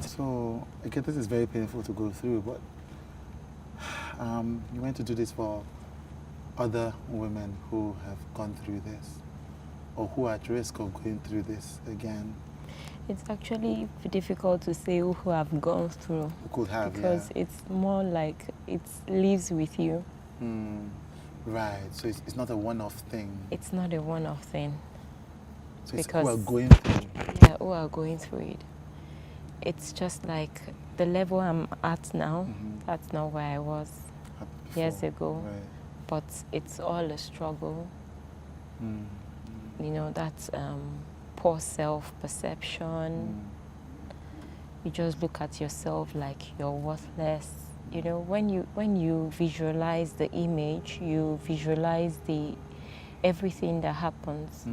So, again, this is very painful to go through, but you went to do this for other women who have gone through this, or who are at risk of going through this again. It's actually difficult to say who have gone through. Who could have, because it's more like it lives with you. Right, so it's not a one-off thing. It's not a one-off thing. So it's because who are going through. Yeah, who are going through it. It's just like the level I'm at now, that's not where I was years ago. Right. But it's all a struggle. You know, that's poor self-perception. You just look at yourself like you're worthless. You know, when you visualize the image, you visualize everything that happens.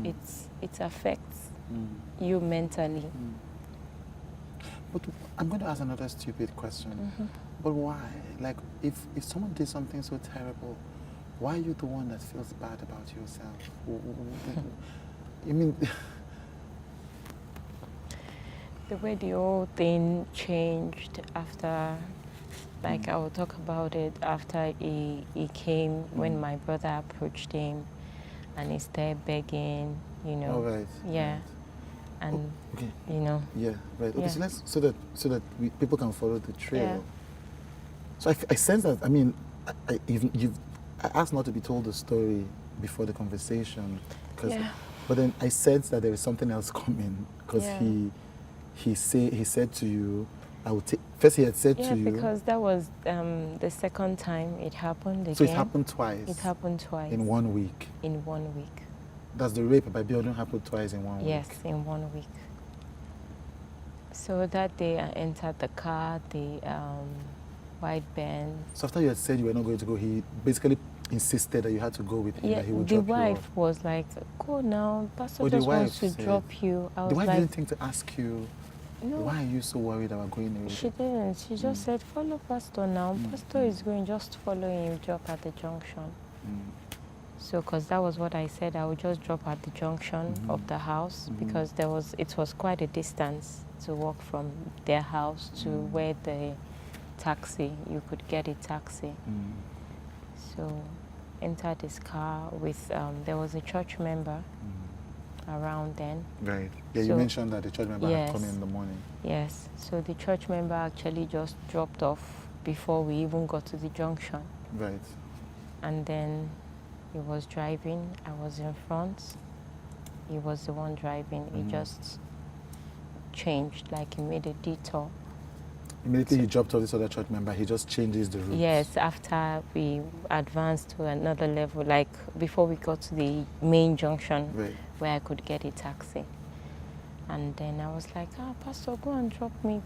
It affects you mentally. But I'm going to ask another stupid question. But why? Like, if someone did something so terrible, why are you the one that feels bad about yourself? You mean, The way the whole thing changed after, like I will talk about it after he came, when my brother approached him and he started begging, you know. all right. Yeah. Right. And, Okay. you know. Yeah, right. Okay, Yeah. so let's so that people can follow the trail. Yeah. So I sense that. I mean, I asked not to be told the story before the conversation, Yeah. but then I sense that there is something else coming because Yeah. he said to you, I would take. First, he had said Yeah, to you. because that was the second time it happened again. So it happened twice. It happened twice. In 1 week. In 1 week. Does the rape by Biodun happen twice in 1 week? Yes, in 1 week. So that day I entered the car, the white Benz. So after you had said you were not going to go, he basically insisted that you had to go with him, Yeah, that he would the drop you wife off. was like, go now, Pastor Oh, the just wants to wife said- drop you. I was The wife like, didn't think to ask you, no, why are you so worried about going away? she didn't. She just said, follow Pastor now. Pastor is going, just follow him, drop at the junction. So, because that was what I said, I would just drop at the junction of the house because it was quite a distance to walk from their house to where the taxi, you could get a taxi. So, entered this car with, there was a church member around then. Right. Yeah, you So- mentioned that the church member had Yes. come in the morning. Yes, so the church member actually just dropped off before we even got to the junction. Right. And then he was driving, I was in front. He was the one driving. He just changed, like he made a detour. Immediately he dropped off this other church member, he just changes the route. Yes, after we advanced to another level, like before we got to the main junction Right. where I could get a taxi. And then I was like, Pastor, go and drop me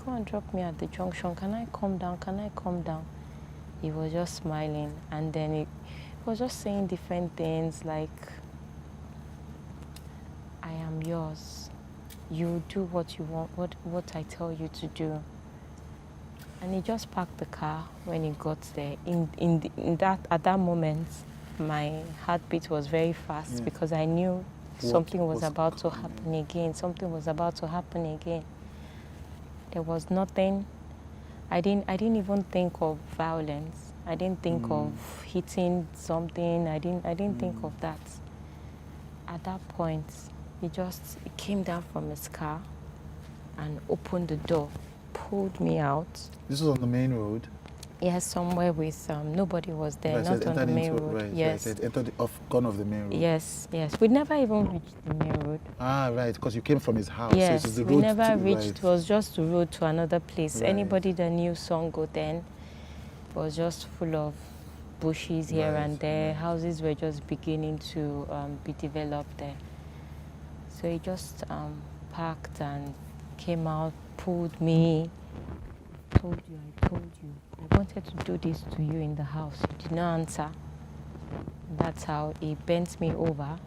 at the junction. Can I come down? Can I come down? He was just smiling. And then he was just saying different things like, I am yours. You do what you want, what I tell you to do. And he just parked the car when he got there. At that moment, my heartbeat was very fast because I knew something was about to happen again. Something was about to happen again. There was nothing. I didn't even think of violence. I didn't think of hitting something. I didn't think of that. At that point, he came down from his car and opened the door, pulled me out. This was on the main road. Yes, somewhere with nobody was there, Right, so not it on the entered main into- road. Right, Yes. right, so it entered gone off the main road. Yes, yes. We never even reached the main road. Ah, right, because you came from his house. Yes, so it was the we road never to, reached. Right. It was just the road to another place. Right. Anybody that knew Songo then was just full of bushes here Right, and there. right. Houses were just beginning to be developed there. So he just parked and came out, pulled me. I told you. I wanted to do this to you in the house. You did not answer. That's how he bent me over.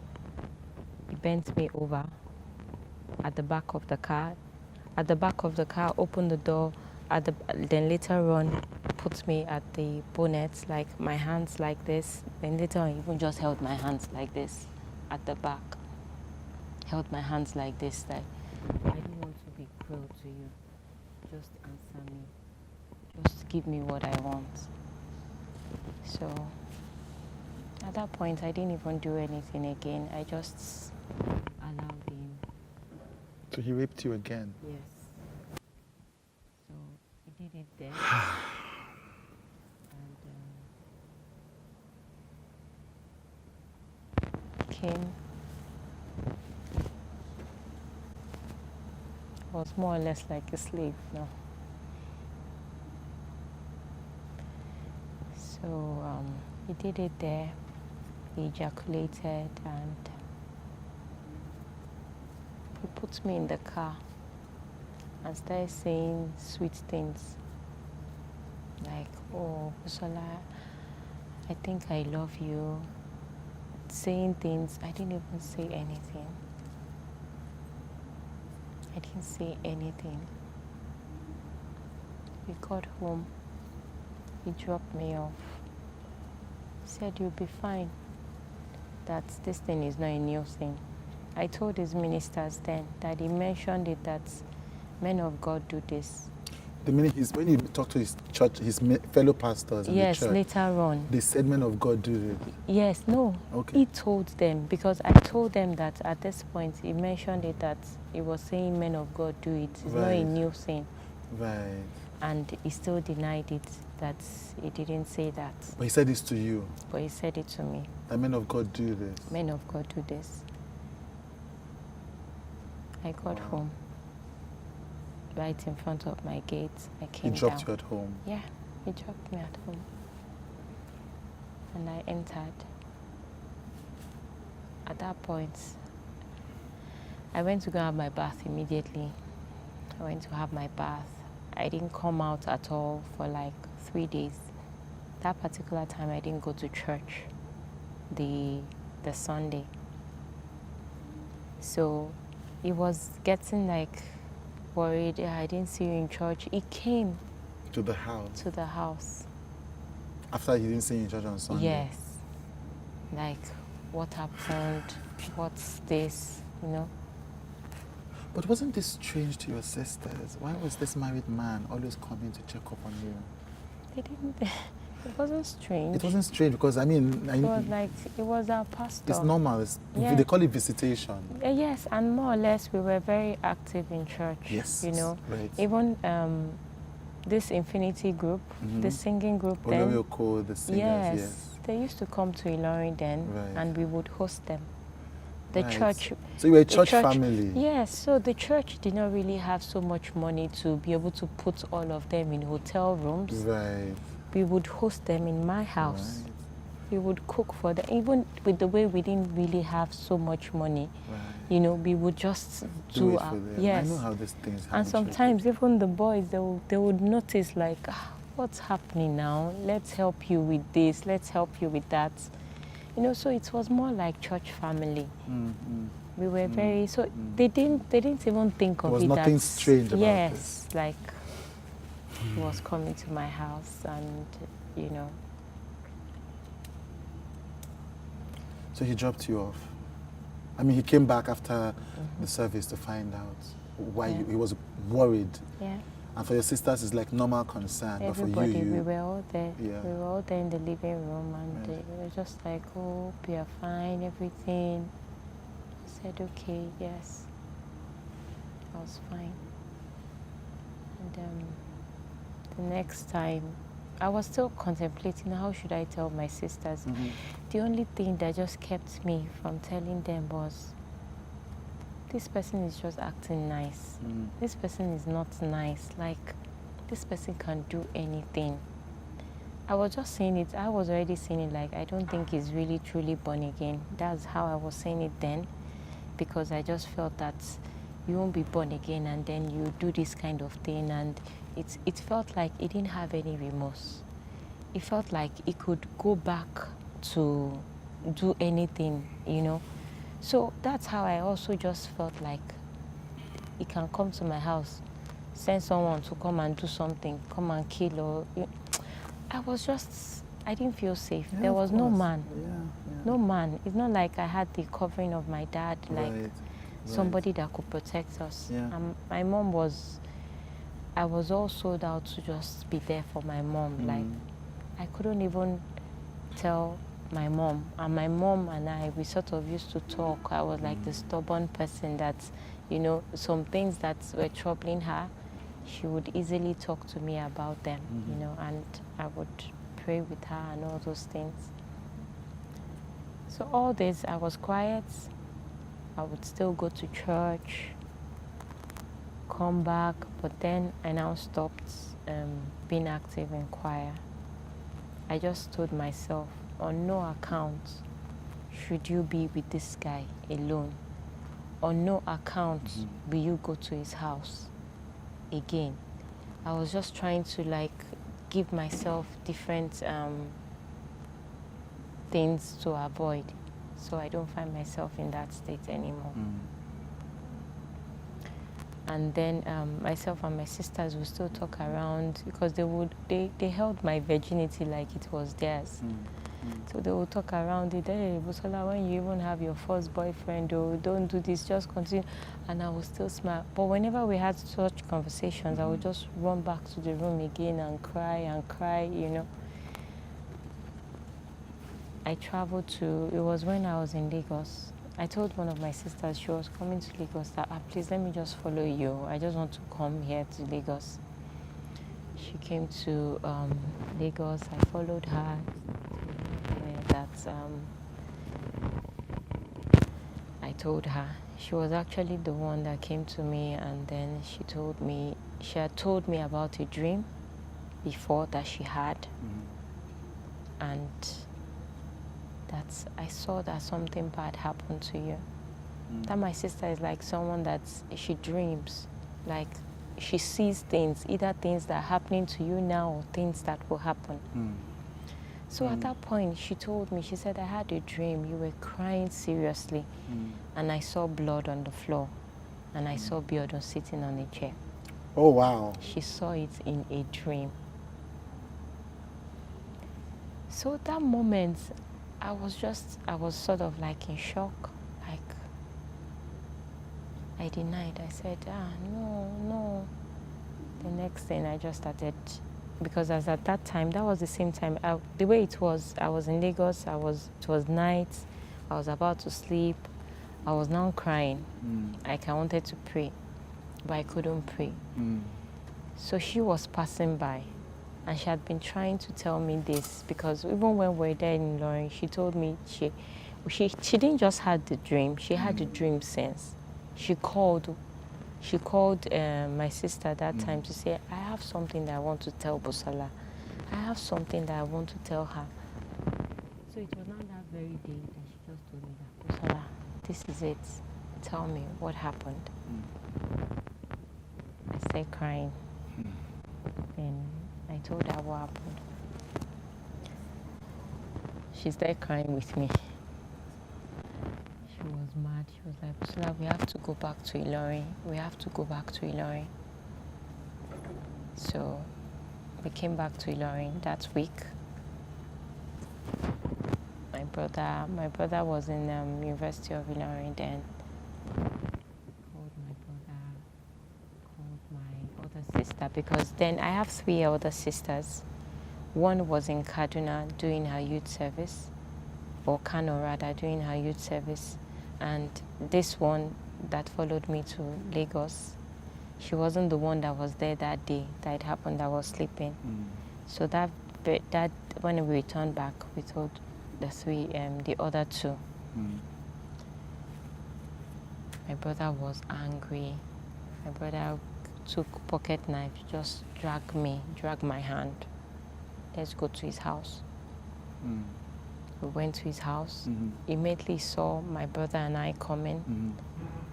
He bent me over at the back of the car. At the back of the car, opened the door. Then later on, put me at the bonnet, like my hands like this. Then later on, even just held my hands like this at the back. Held my hands like this, like, I don't want to be cruel to you. Just answer me. Just give me what I want. So, at that point, I didn't even do anything again. I just allowed him. So he raped you again. Yes. So, he did it there. And came. Was more or less like a slave now. So he did it there. He ejaculated and he put me in the car and started saying sweet things like, oh, Busola, I think I love you. Saying things, I didn't even say anything. I didn't say anything. We got home. He dropped me off. He said, you'll be fine. That this thing is not a new thing. I told his ministers then that he mentioned it that men of God do this. The minute when you talk to his church, his fellow pastors in the church. Yes, later on. They said men of God do this. Yes, no. Okay. He told them, because I told them that at this point he mentioned it that he was saying men of God do it. It's not a new thing. Right. And he still denied it, that he didn't say that. But he said this to you. But he said it to me. That men of God do this. Men of God do this. I got home. Right in front of my gate. I came down. He dropped you at home? Yeah, he dropped me at home. And I entered. At that point, I went to go have my bath immediately. I went to have my bath. I didn't come out at all for like 3 days. That particular time, I didn't go to church the Sunday. So it was getting like worried. I didn't see you in church. He came to the house. To the house. After he didn't see you in church on Sunday. Yes. Like, what happened? What's this? You know. But wasn't this strange to your sisters? Why was this married man always coming to check up on you? They didn't. It wasn't strange. It wasn't strange because it was like it was our pastor. It's normal. They call it visitation. Yes, and more or less we were very active in church. Yes, you know. Right. Even this Infinity group, the singing group. YNAIJATV, the singers. Yes. They used to come to Ilorin then, and we would host them. The church. So you were a church family. Yes. So the church did not really have so much money to be able to put all of them in hotel rooms. Right. We would host them in my house. Right. We would cook for them. Even with the way we didn't really have so much money, you know, we would just do it for them. Yes. I know how these things happen. And sometimes even the boys, they would notice like, what's happening now? Let's help you with this. Let's help you with that. You know, so it was more like church family. We were very they didn't even think of it. There was nothing strange about yes, this. like he was coming to my house, and you know. So he dropped you off. I mean, he came back after the service to find out why he was worried. Yeah. And for your sisters, it's like normal concern. Everybody, but for you, we were all there. Yeah. We were all there in the living room, and they were just like, "Oh, we are fine, everything." I said, "Okay, yes." I was fine. And the next time, I was still contemplating how should I tell my sisters. The only thing that just kept me from telling them was, this person is just acting nice. This person is not nice. Like, this person can do anything. I was just saying it. I was already saying it like, I don't think he's really truly born again. That's how I was saying it then, because I just felt that you won't be born again and then you do this kind of thing. And it felt like he didn't have any remorse. It felt like he could go back to do anything, you know. So that's how I also just felt like he can come to my house, send someone to come and do something, come and kill or... I didn't feel safe. Yeah, there was no man. Yeah. No man. It's not like I had the covering of my dad, like somebody that could protect us. Yeah. My mom I was all sold out to just be there for my mom. Like, I couldn't even tell my mom, and my mom and I, we sort of used to talk. I was like the stubborn person that, you know, some things that were troubling her, she would easily talk to me about them, you know, and I would pray with her and all those things. So all this, I was quiet. I would still go to church, come back, but then I now stopped being active in choir. I just told myself, on no account should you be with this guy alone. On no account will you go to his house again. I was just trying to like give myself different things to avoid, so I don't find myself in that state anymore. And then myself and my sisters would still talk around, because they held my virginity like it was theirs. So they will talk around it. Hey, Busola, when you even have your first boyfriend, oh, don't do this, just continue. And I will still smile. But whenever we had such conversations, I would just run back to the room again and cry, you know. I traveled to, it was when I was in Lagos. I told one of my sisters, she was coming to Lagos, that please let me just follow you. I just want to come here to Lagos. She came to Lagos. I followed her. I told her. She was actually the one that came to me, and then she had told me about a dream before that she had. And I saw that something bad happened to you. That my sister is like someone that she dreams, like she sees things, either things that are happening to you now or things that will happen. So at that point, she told me, she said, I had a dream. You were crying seriously, and I saw blood on the floor, and I saw Biodun sitting on a chair. Oh, wow. She saw it in a dream. So that moment, I was sort of like in shock. Like, I denied. I said, no. The next thing I just started, because as at that time, that was the same time, the way it was, I was in Lagos, it was night, I was about to sleep, I was now crying. Like I wanted to pray, but I couldn't pray. So she was passing by, and she had been trying to tell me this, because even when we were there in Ilorin, she told me she didn't just have the dream, she had the dream sense. She called my sister that time to say, I have something that I want to tell Busola. I have something that I want to tell her. So it was not that very day that she just told me that, Busola, this is it. Tell me what happened. I started crying. And I told her what happened. She started crying with me. She was mad. She was like, Busola, we have to go back to Ilorin. We have to go back to Ilorin. So we came back to Ilorin that week. My brother was in University of Ilorin then. Called my brother, called my other sister, because then I have 3 older sisters. One was in Kaduna doing her youth service, or Kano rather, doing her youth service. And this one that followed me to Lagos, she wasn't the one that was there that day that it happened, that was sleeping. So that when we returned back, we told the other 2. My brother was angry. My brother took pocket knife, just dragged my hand. Let's go to his house. We went to his house. Immediately saw my brother and I coming.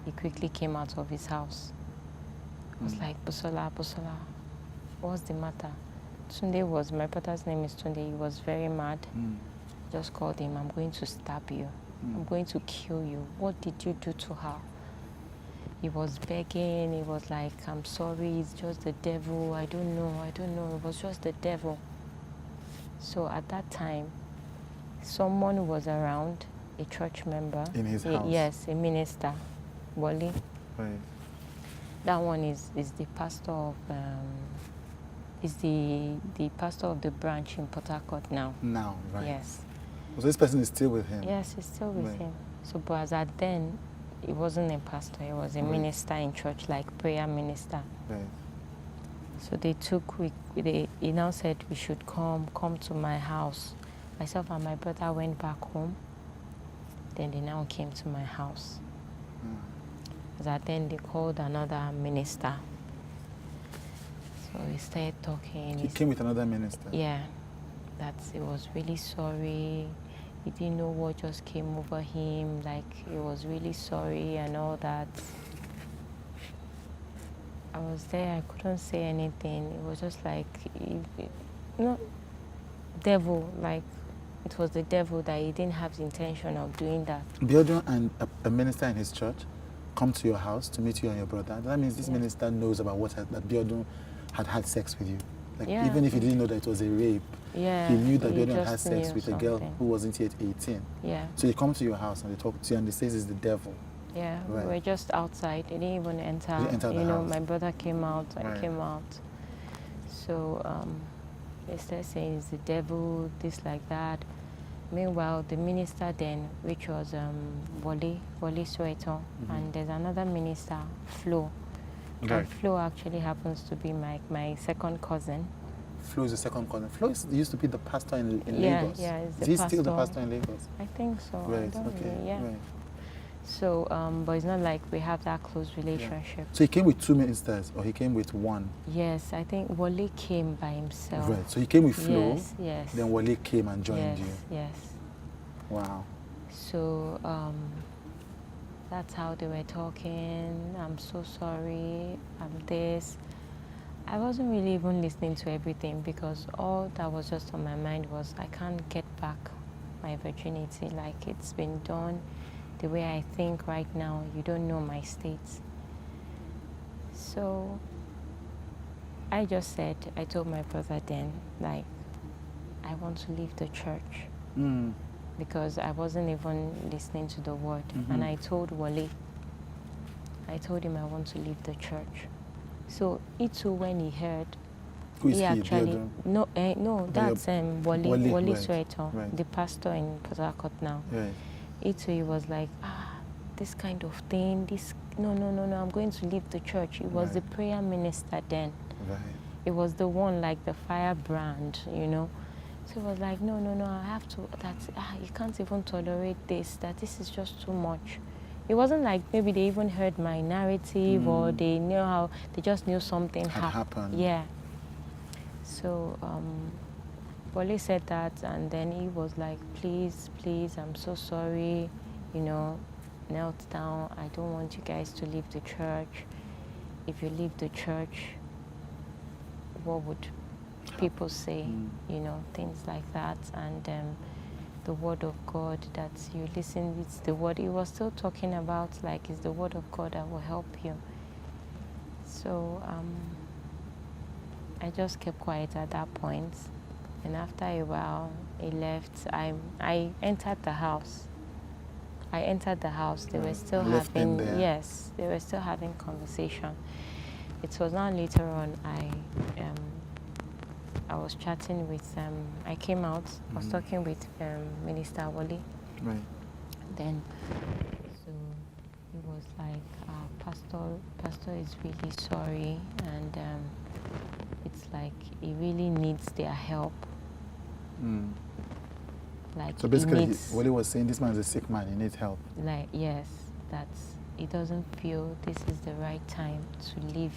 He quickly came out of his house. I was like, Busola, what's the matter? My brother's name is Tunde. He was very mad. Just called him, I'm going to stab you. I'm going to kill you. What did you do to her? He was begging. He was like, I'm sorry, it's just the devil. I don't know. It was just the devil. So at that time, someone was around, a church member. In his house? Yes, a minister, Wally. Right. That one is the pastor of the pastor of the branch in Port Harcourt now. Now, right. Yes. So this person is still with him? Yes, he's still with right. him. So, but as at then, he wasn't a pastor. He was a minister in church, like prayer minister. Right. So he now said we should come to my house. Myself and my brother went back home. Then they now came to my house. As at then, they called another minister. So we started talking. He came with another minister? Yeah. That he was really sorry. He didn't know what just came over him. Like, he was really sorry and all that. I was there, I couldn't say anything. It was just like, devil, like, it was the devil that he didn't have the intention of doing that. Biodun and a minister in his church come to your house to meet you and your brother. That means this minister knows about that Biodun had sex with you. Like, Yeah. even if he didn't know that it was a rape, Yeah. he knew that he Biodun had just sex knew with a girl something. who wasn't yet 18. Yeah. So they come to your house and they talk to you and they say it's the devil. Yeah. Right. We were just outside. They didn't even enter. They didn't enter the you know, house. my brother came out. I Right. came out. So they started saying it's the devil, this like that. Meanwhile, the minister then, which was Wole Soweto, and there's another minister, Flo. Right. And Flo actually happens to be my second cousin. Flo is the second cousin. Flo used to be the pastor in Yeah, Lagos. yeah, he's the Is he still the pastor. pastor in Lagos? I think so. I Right, don't okay. know, yeah. Right. So, but it's not like we have that close relationship. So he came with two ministers or he came with one? Yes, I think Wole came by himself. Right. So he came with Flo. Yes, yes. Then Wole came and joined yes, you. Yes. Wow. So that's how they were talking. I'm so sorry. I'm this. I wasn't really even listening to everything because all that was just on my mind was I can't get back my virginity. Like, it's been done the way I think right now. You don't know my state. So I just said, I told my brother then, like, I want to leave the church. Because I wasn't even listening to the word. And I told Wole, I told him I want to leave the church. So he too, when he heard, Who is he actually Biodun? no, that's Wole right, Soweto, right. the pastor in Port Harcourt now. Right. He too, he was like, this kind of thing, this no, I'm going to leave the church. He was the prayer minister then. Right. It was the one like the firebrand, you know. So he was like, no, I have to, you can't even tolerate this, that this is just too much. It wasn't like maybe they even heard my narrative or they knew how, they just knew something Had happened. Yeah. So Wole said that, and then he was like, please, I'm so sorry, you know, knelt down. I don't want you guys to leave the church. If you leave the church, what would people say, you know, things like that. And the word of God that you listen, it's the word he was still talking about, like, it's the word of God that will help you. So I just kept quiet at that point. And after a while, he left. I entered the house. They were still having, yes, they were still having conversation. It was not later on I was chatting with, I came out, I was talking with Minister Wole. Right. Then, so he was like, Pastor is really sorry, and it's like he really needs their help. Like, so basically, Wole was saying this man is a sick man, he needs help. Like, yes, he doesn't feel this is the right time to leave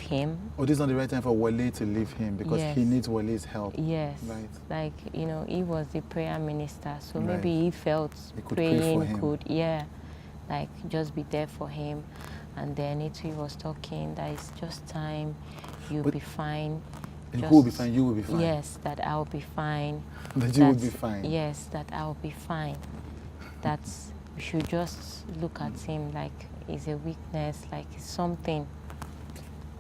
him. Oh, this is not the right time for Wole to leave him because he needs Wole's help. Yes. Right. Like, you know, he was the prayer minister, so Right. maybe he felt praying could, like, just be there for him. And then he was talking that it's just time, you'll be fine. Who will be fine? You will be fine. Yes, that I'll be fine. That you will be fine. Yes, that I'll be fine. That we should just look at him like it's a weakness, like it's something.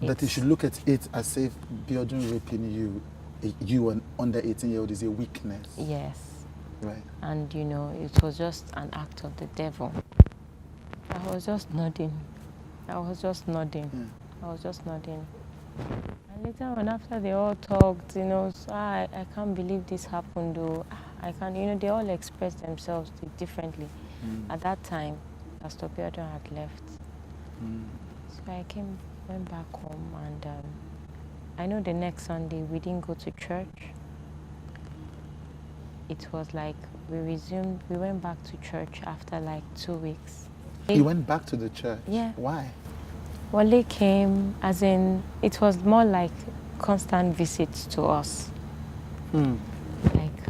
That you should look at it as if Biodun raping you an under 18-year-old is a weakness. Yes. Right. And you know, it was just an act of the devil. I was just nodding. And later on, after they all talked, you know, so I can't believe this happened, though. I can't, you know, they all expressed themselves differently. At that time, Pastor Biodun had left. So I went back home, and I know the next Sunday we didn't go to church. It was like we went back to church after like 2 weeks. You went back to the church? Yeah. Why? Wole came, as in, it was more like constant visits to us. Like,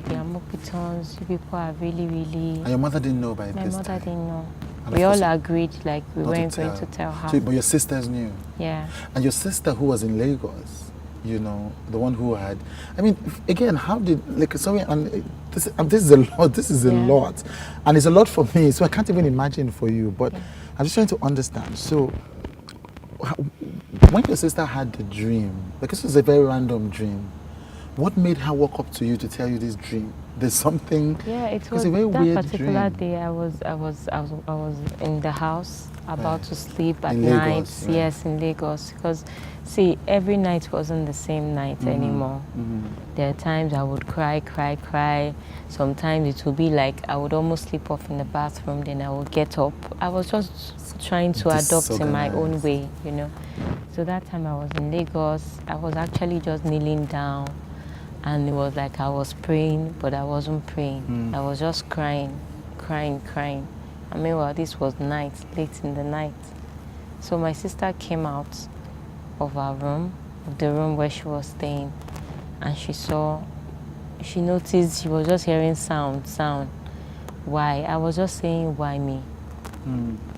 the Amokitons, you people are really, really... And your mother didn't know by this time? My mother didn't know. And we all agreed, like, we weren't going to tell her. So, but your sisters knew? Yeah. And your sister who was in Lagos, you know, the one who had... I mean, again, how did... Like, sorry, and this is a lot. This is a lot. And it's a lot for me, so I can't even imagine for you. But I'm just trying to understand. So, when your sister had the dream, because it's a very random dream, what made her walk up to you to tell you this dream? There's something. Yeah, it because was a very that weird particular dream. day. I was in the house about to sleep at In night. Lagos, right. Yes, in Lagos. Because see, every night wasn't the same night anymore. There are times I would cry. Sometimes it would be like I would almost sleep off in the bathroom. Then I would get up. I was just trying to adopt in my own Disorganized. way, you know. So that time I was in Lagos. I was actually just kneeling down. And it was like I was praying, but I wasn't praying. I was just crying. And meanwhile, this was night, late in the night. So my sister came out of her room, of the room where she was staying, and she noticed she was just hearing sound. Why? I was just saying, why me?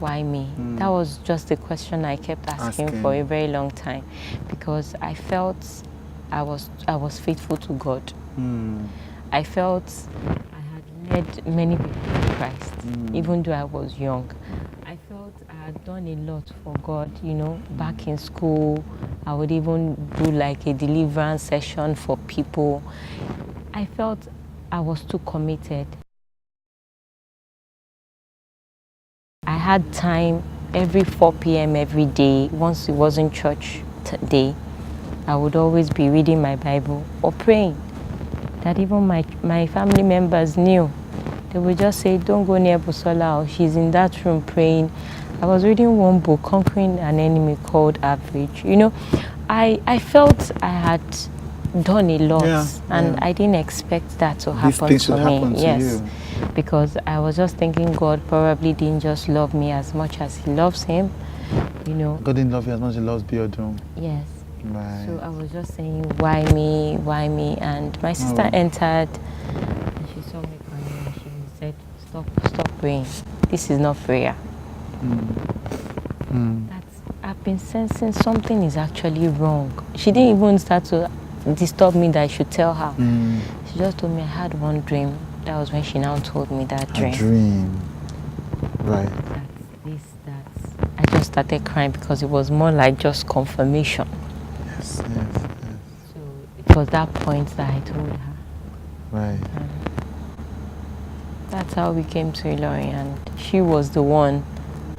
Why me? That was just the question I kept asking for a very long time, because I felt I was faithful to God. I felt I had led many people to Christ, even though I was young. I felt I had done a lot for God, you know. Back in school, I would even do like a deliverance session for people. I felt I was too committed. I had time every 4 p.m. every day. Once it wasn't church day, I would always be reading my Bible or praying. That even my family members knew. They would just say, don't go near Busola, or she's in that room praying. I was reading one book, Conquering an Enemy, called Average. You know, I felt I had done a lot, and I didn't expect that to happen to me. Yes, because I was just thinking God probably didn't just love me as much as He loves him. You know, God didn't love you as much as He loves Biodun. Yes. Right. So I was just saying, why me? And my sister entered, and she saw me crying, and she said, stop praying. This is not prayer. I've been sensing something is actually wrong. She didn't even start to disturb me that I should tell her. She just told me I had one dream. That was when she now told me that dream. A dream. Right. I just started crying because it was more like just confirmation. Yes. So it was that point that I told her. Right. That's how we came to Ilorin, and she was the one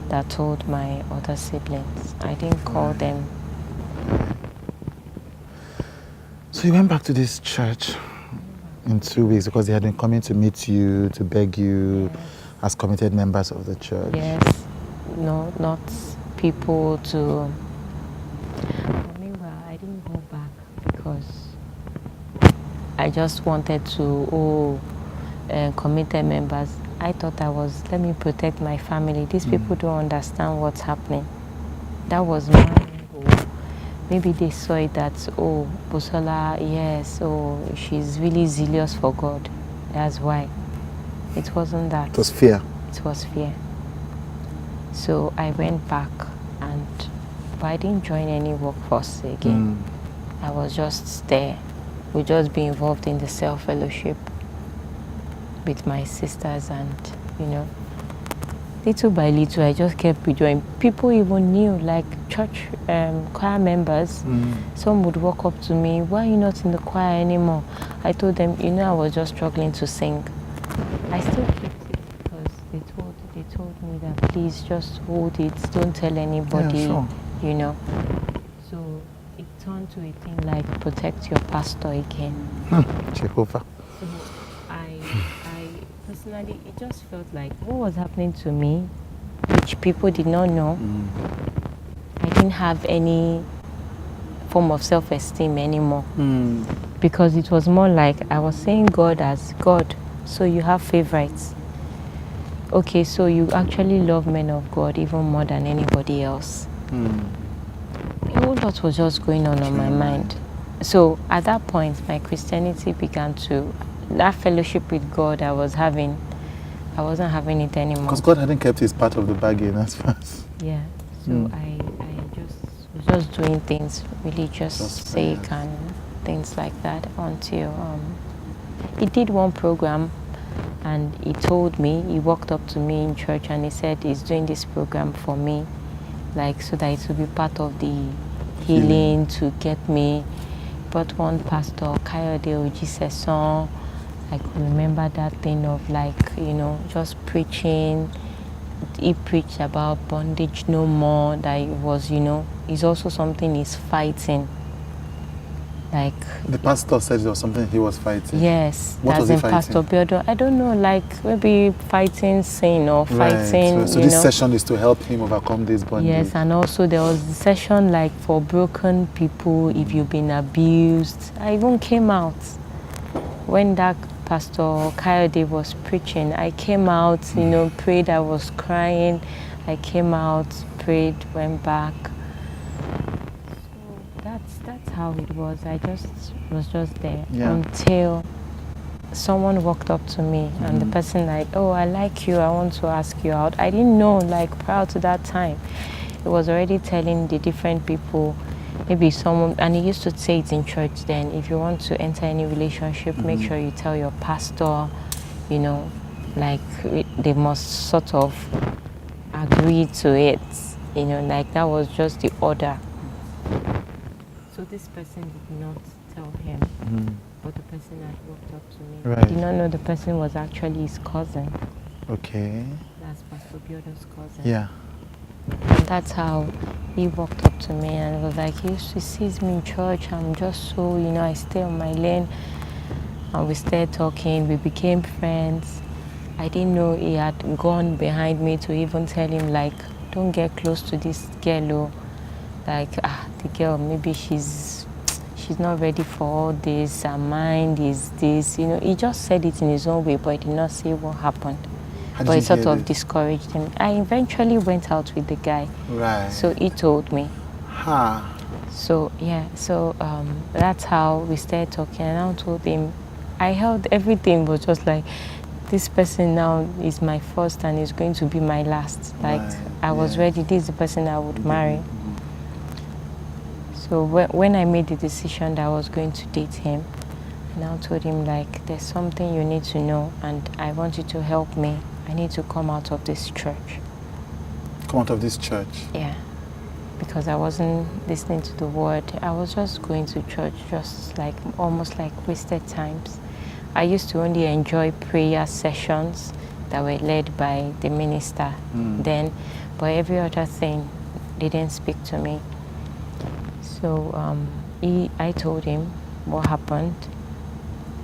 that told my other siblings. I didn't call them. So you went back to this church in 2 weeks because they had been coming to meet you, to beg you as committed members of the church. Yes. No, not people to... Meanwhile, I didn't go back because I just wanted to, committed members. I thought let me protect my family. These people don't understand what's happening. That was my goal. Maybe they saw it that, Busola, yes, she's really zealous for God. That's why. It wasn't that. It was fear. It was fear. So I went back, but I didn't join any workforce again. I was just there. We'd just be involved in the cell fellowship with my sisters, and little by little I just kept rejoining. People even knew, like church choir members, some would walk up to me, why are you not in the choir anymore? I told them, I was just struggling to sing. I still kept it because they told me that please just hold it, don't tell anybody, So it turned to a thing like protect your pastor again. Jehovah. So I personally, it just felt like what was happening to me, which people did not know. I didn't have any form of self-esteem anymore, because it was more like I was saying God as God, so you have favorites. Okay, so you actually love men of God even more than anybody else. A whole lot was just going on my mind. So at that point, my Christianity began to, that fellowship with God I wasn't having it anymore. Because God hadn't kept his part of the bargain as fast. Yeah, so I was just doing things religious sake and things like that until he did one program, and he told me, he walked up to me in church and he said he's doing this program for me, like so that it will be part of the healing, to get me. But one pastor, Kayode Ojiseson, I could remember that thing of like, you know, just preaching. He preached about bondage no more, that it was, you know, it's also something he's fighting. Like the pastor said it was something he was fighting. Yes, what was he fighting? Pastor Biodun. I don't know, like maybe fighting sin or fighting. Right. So this session is to help him overcome this bondage. Yes, and also there was a session like for broken people, if you've been abused. I even came out when that Pastor Kayode was preaching. I came out, you know, prayed. I was crying. I came out, prayed, went back. That's how it was. I was just there until someone walked up to me and the person like, oh, I like you, I want to ask you out. I didn't know, like prior to that time, it was already telling the different people, maybe someone, and he used to say it in church then, if you want to enter any relationship, make sure you tell your pastor, you know, like they must sort of agree to it, you know, like that was just the order. So this person did not tell him, but the person that walked up to me did not know the person was actually his cousin. Okay. That's Pastor Biodun's cousin. Yeah. And that's how he walked up to me and was like, he used to see me in church. I'm just so, you know, I stay on my lane. And we started talking. We became friends. I didn't know he had gone behind me to even tell him, like, don't get close to this girl. Oh. Like, the girl, maybe she's not ready for all this, her mind is this, you know. He just said it in his own way, but he did not say what happened. But it sort of discouraged him. I eventually went out with the guy. Right. So he told me. So, yeah, so that's how we started talking. And I told him, I held everything was just like, this person now is my first and is going to be my last. Like, I was ready, this is the person I would marry. So when I made the decision that I was going to date him, I now told him, like, there's something you need to know and I want you to help me. I need to come out of this church. Come out of this church? Yeah, because I wasn't listening to the word. I was just going to church, just like almost like wasted times. I used to only enjoy prayer sessions that were led by the minister then, but every other thing didn't speak to me. So I told him what happened,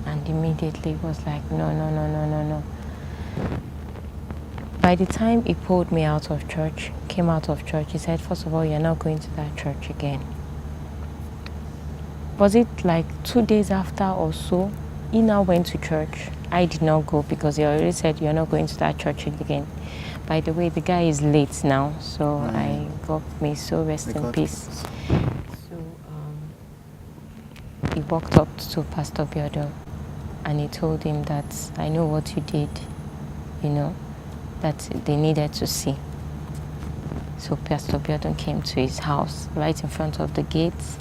and immediately was like, no. By the time he pulled me out of church, came out of church, he said, first of all, you're not going to that church again. Was it like 2 days after or so, he now went to church. I did not go because he already said, you're not going to that church again. By the way, the guy is late now, so I got me, so rest in peace. He walked up to Pastor Biodun and he told him that I know what you did, you know, that they needed to see. So Pastor Biodun came to his house right in front of the gates.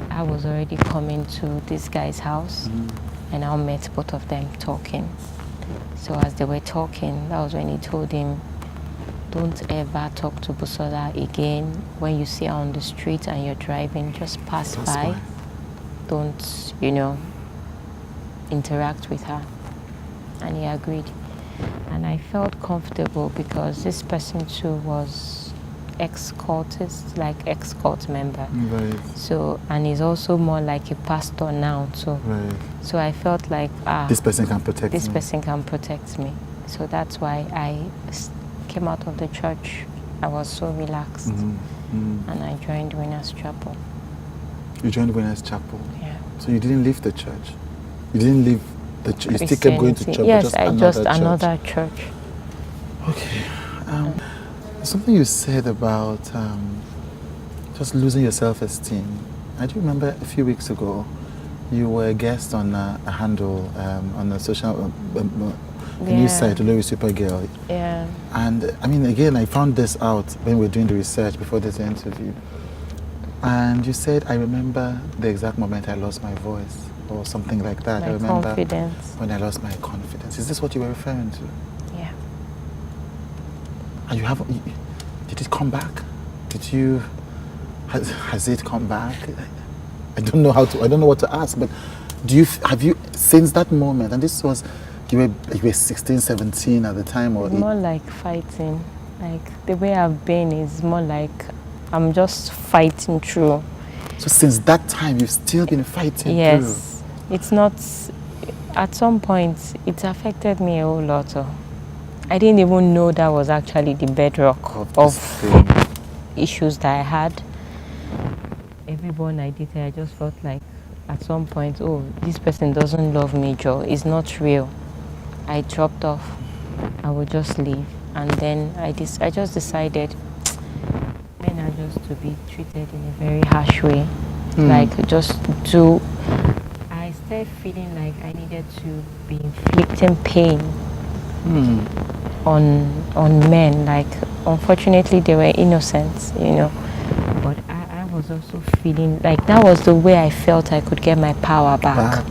I was already coming to this guy's house and I met both of them talking. So as they were talking, that was when he told him, don't ever talk to Busola again. When you see her on the street and you're driving, just pass by. Don't, you know, interact with her. And he agreed. And I felt comfortable because this person too was ex-cultist, like ex-cult member. Right. So, and he's also more like a pastor now too. Right. So I felt like, this person can protect me. This person can protect me. So that's why I came out of the church. I was so relaxed. And I joined Winners Chapel. You joined Winners Chapel? Yeah. So you didn't leave the church? You didn't leave the church? You still kept going to church? Yes, another church. Okay. Something you said about just losing your self-esteem. I do remember a few weeks ago, you were a guest on a handle on a social news site, Olori Supergirl. Yeah. And I mean, again, I found this out when we were doing the research before this interview. And you said, I remember the exact moment I lost my voice, or something like that. I remember confidence. When I lost my confidence. Is this what you were referring to? Yeah. And did it come back? Has it come back? I don't know I don't know what to ask, but have you, since that moment, and this was, you were 16, 17 at the time, or? It's more like fighting. Like, the way I've been is more like I'm just fighting through. So since that time, you've still been fighting through? Yes. It's not, at some point, it affected me a whole lot. I didn't even know that was actually the bedrock of issues that I had. Everyone I dated, I just felt like at some point, oh, this person doesn't love me, Joe. It's not real. I dropped off. I would just leave. And then I just decided men are just to be treated in a very harsh way. Like, I started feeling like I needed to be inflicting pain on men. Like, unfortunately, they were innocent, you know. But I was also feeling like that was the way I felt I could get my power back.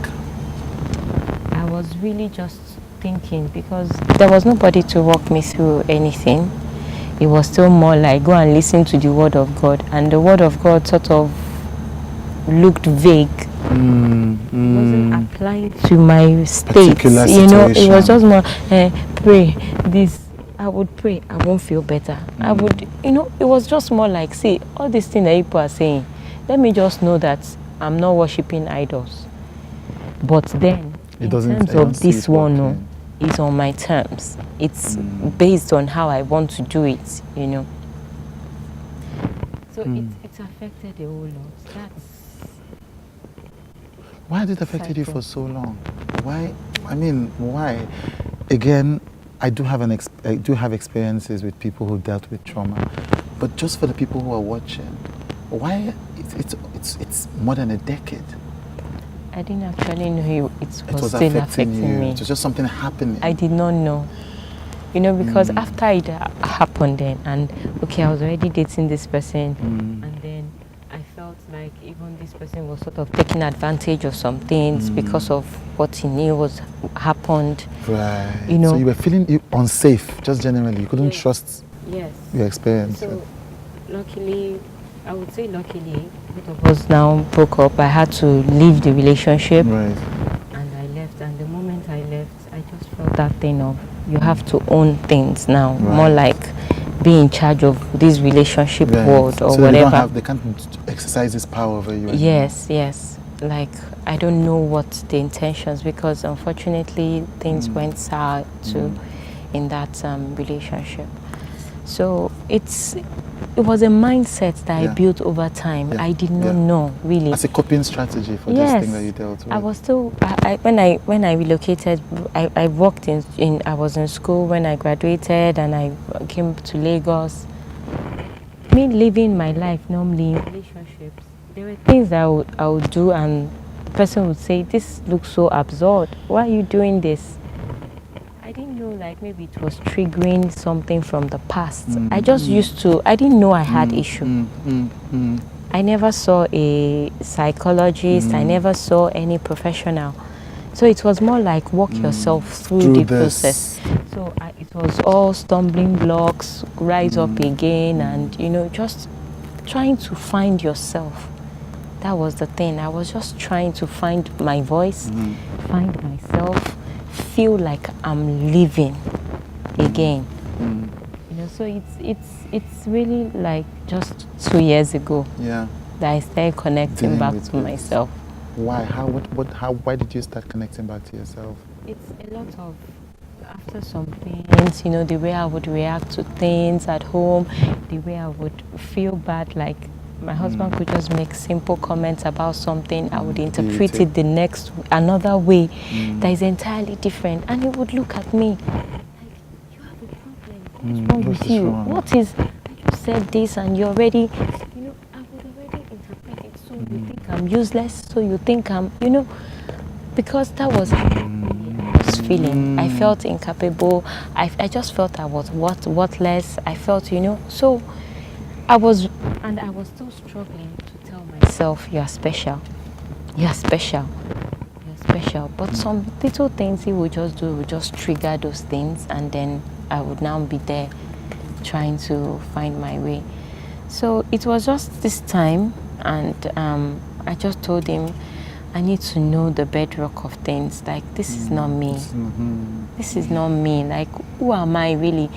I was really just thinking, because there was nobody to walk me through anything. It was still more like, go and listen to the word of God, and the word of God sort of looked vague. It wasn't applying to my state, you know. It was just more pray this. I would pray, I won't feel better. I would, you know, it was just more like, see, all these things that people are saying, let me just know that I'm not worshiping idols. But then, in terms of this one, it's on my terms. It's based on how I want to do it, you know. So it's affected a whole lot. Why had it affected you for so long? Why? I mean, why? Again, I do have experiences with people who dealt with trauma, but just for the people who are watching, why it's more than a decade? I didn't actually know it was still affecting you. me. It was just something happening. I did not know. You know, because after it happened then, and okay, I was already dating this person, and then I felt like even this person was sort of taking advantage of some things because of what he knew was happened. Right. You know. So you were feeling unsafe, just generally. You couldn't trust your experience. So luckily, I would say luckily, both of us now broke up. I had to leave the relationship. Right. And I left, and the moment I left, I just felt that thing of, you have to own things now. Right. More like be in charge of this relationship world or so whatever. They can't exercise this power over you anymore. Yes. Like, I don't know what the intentions, because unfortunately things went sour too in that relationship. So it was a mindset that I built over time. I did not know, really. As a coping strategy for this thing that you dealt with. I was still, when I relocated, I worked I was in school when I graduated, and I came to Lagos. Me living my life normally in relationships, there were things that I would do, and the person would say, this looks so absurd. Why are you doing this? I didn't know, like, maybe it was triggering something from the past. I just I didn't know I had issue. I never saw a psychologist. I never saw any professional. So it was more like walk yourself through the process. So it was all stumbling blocks, rise up again, and, you know, just trying to find yourself. That was the thing. I was just trying to find my voice, find myself, feel like I'm living again. You know, so it's really like just 2 years ago that I started connecting back to myself. Why? Why did you start connecting back to yourself? It's a lot of, after some things, you know, the way I would react to things at home, the way I would feel bad, like my husband could just make simple comments about something, I would interpret it another way that is entirely different, and he would look at me like, you have a problem, what's wrong with you? What is, I just said this and you're already, you know, I would already interpret it, so you think I'm useless, so you think I'm, you know, because that was how I was feeling. I felt incapable, I just felt I was worthless, I felt, you know, so I was still struggling to tell myself, you are special, you are special, you are special. But some little things he would just do would just trigger those things, and then I would now be there trying to find my way. So it was just this time, and I just told him, I need to know the bedrock of things. Like, this is not me. This is not me. Like, who am I really?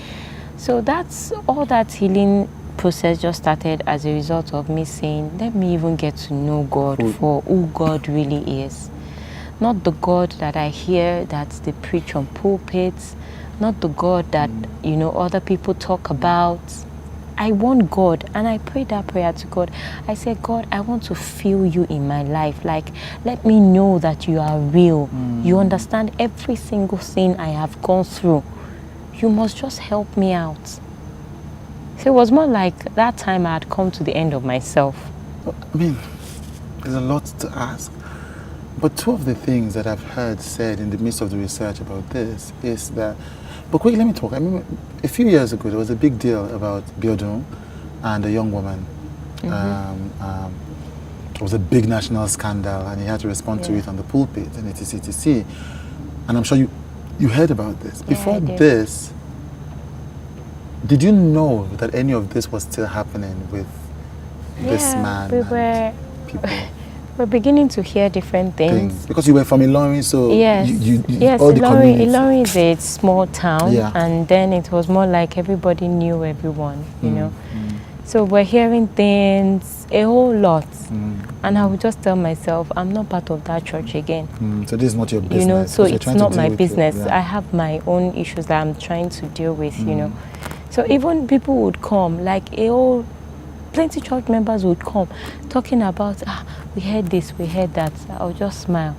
So that's all. That healing process just started as a result of me saying, let me even get to know God for who God really is. Not the God that I hear that they preach on pulpits, not the God that, you know, other people talk about. I want God, and I prayed that prayer to God. I said, God, I want to feel you in my life. Like, let me know that you are real. You understand every single thing I have gone through. You must just help me out. So it was more like that time I had come to the end of myself. I mean, there's a lot to ask. But two of the things that I've heard said in the midst of the research about this is that, but quickly, let me talk. I mean, a few years ago, there was a big deal about Biodun and a young woman. It was a big national scandal, and he had to respond to it on the pulpit and etc. And I'm sure you heard about this. Before this, did you know that any of this was still happening with this man? We're beginning to hear different things. Because you were from Ilorin, so yes, all the community. Ilorin is a small town, and then it was more like everybody knew everyone, you know. So we're hearing things, a whole lot, and I would just tell myself, I'm not part of that church again. So this is not your business. You know, so it's not my business. Your, I have my own issues that I'm trying to deal with, you know. So even people would come, like plenty church members would come, talking about, we heard this, we heard that. I'll just smile.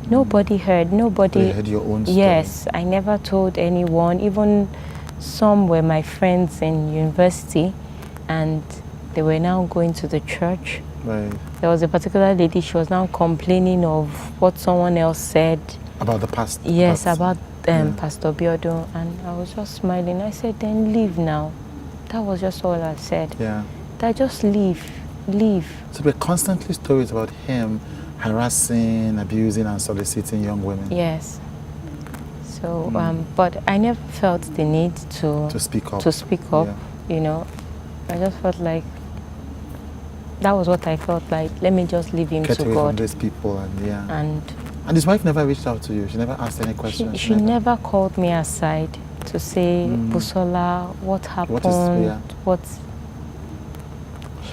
Nobody heard, nobody. You heard your own story. Yes, I never told anyone. Even some were my friends in university, and they were now going to the church. Right. There was a particular lady, she was now complaining of what someone else said. About the past? Yes, about Pastor Biodun, and I was just smiling. I said, then leave now. That was just all I said. Yeah. That just leave. So there were constantly stories about him harassing, abusing, and soliciting young women. Yes. So, but I never felt the need to speak up. You know, I just felt like that was what I felt like. Let me just leave him Get to away God. From these people, and his wife never reached out to you. She never asked any questions. She never called me aside to say, Busola, what happened?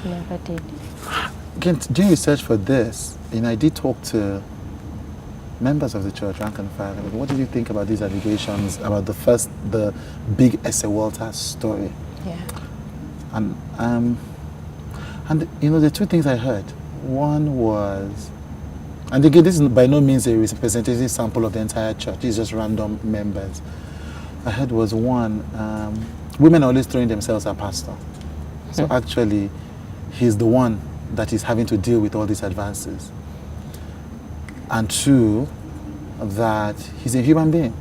She never did. Again, doing research for this, I did talk to members of the church, rank and file. What did you think about these allegations about the big Ese Walter story? Yeah. And the two things I heard. One was, and again, this is by no means a representative sample of the entire church. It's just random members. I heard was one, women are always throwing themselves at pastor. So actually, he's the one that is having to deal with all these advances. And two, that he's a human being.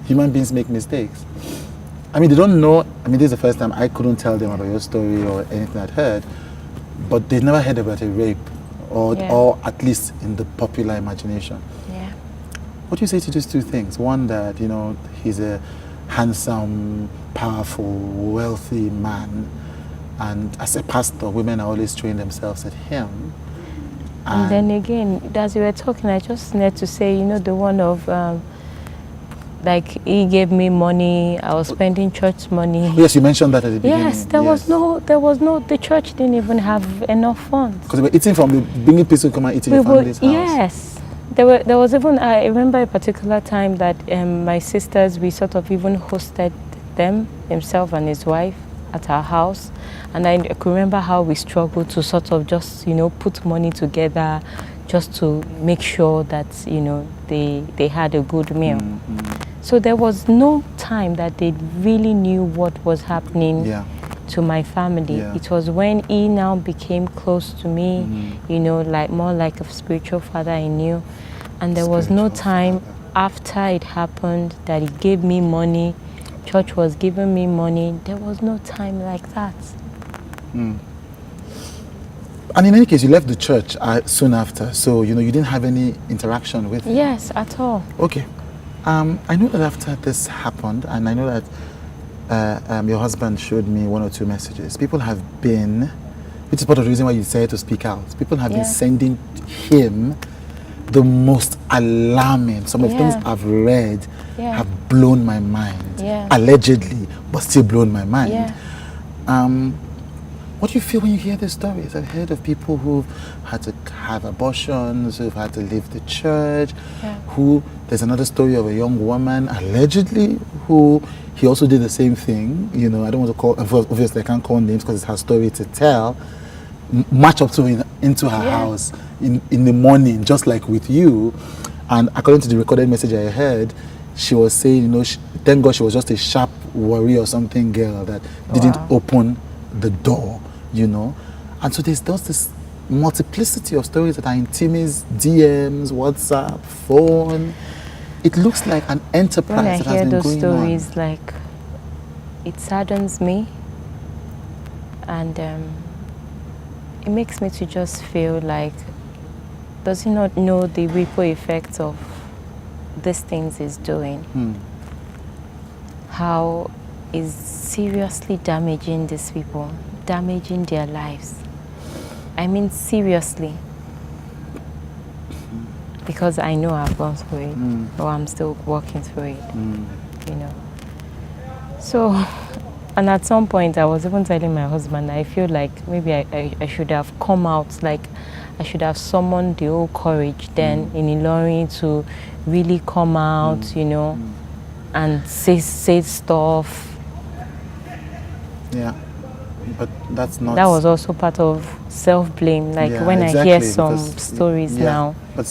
Human beings make mistakes. I mean, they don't know. I mean, this is the first time I couldn't tell them about your story or anything I'd heard, but they'd never heard about a rape, or at least in the popular imagination. Yeah. What do you say to these two things? One, that, he's a handsome, powerful, wealthy man, and as a pastor, women are always throwing themselves at him. And then again, as you were talking, I just need to say, the one of, like, he gave me money, I was spending church money. Yes, you mentioned that at the beginning. Yes, there was no, the church didn't even have enough funds. Because they were eating from bringing people to come and eat in your family's house. Yes. There was even, I remember a particular time that my sisters, we sort of even hosted them, himself and his wife, at our house. And I could remember how we struggled to sort of just, put money together just to make sure that, they had a good meal. So there was no time that they really knew what was happening to my family. It was when he now became close to me, like more like a spiritual father I knew. And there was no time after it happened that he gave me money, church was giving me money. There was no time like that. And in any case, you left the church soon after, so you didn't have any interaction with him. Yes, at all. Okay. I know that after this happened, and I know that your husband showed me 1 or 2 messages. People have been, which is part of the reason why you decided to speak out. People have been sending him the most alarming. Some of the things I've read have blown my mind. Allegedly, but still blown my mind. What do you feel when you hear these stories? I've heard of people who've had to have abortions, who've had to leave the church, there's another story of a young woman, allegedly, who he also did the same thing. You know, I don't want to call, obviously I can't call names because it's her story to tell, march up to into her house in the morning, just like with you. And according to the recorded message I heard, she was saying, you know, thank God she was just a sharp worry or something girl that didn't open the door, you know. And so there's this multiplicity of stories that are in Timmy's DMs, WhatsApp, phone. It looks like an enterprise that has been going on. When I hear those stories, like, it saddens me, and it makes me to just feel like, does he not know the ripple effects of these things he's doing? How is seriously damaging these people, damaging their lives. I mean, seriously. Because I know I've gone through it, or I'm still working through it, you know. So, and at some point I was even telling my husband, I feel like maybe I should have come out, like I should have summoned the whole courage then in Ilorin to really come out, you know, and say stuff. Yeah, but that's not... That was also part of self-blame, like when I hear some stories now. But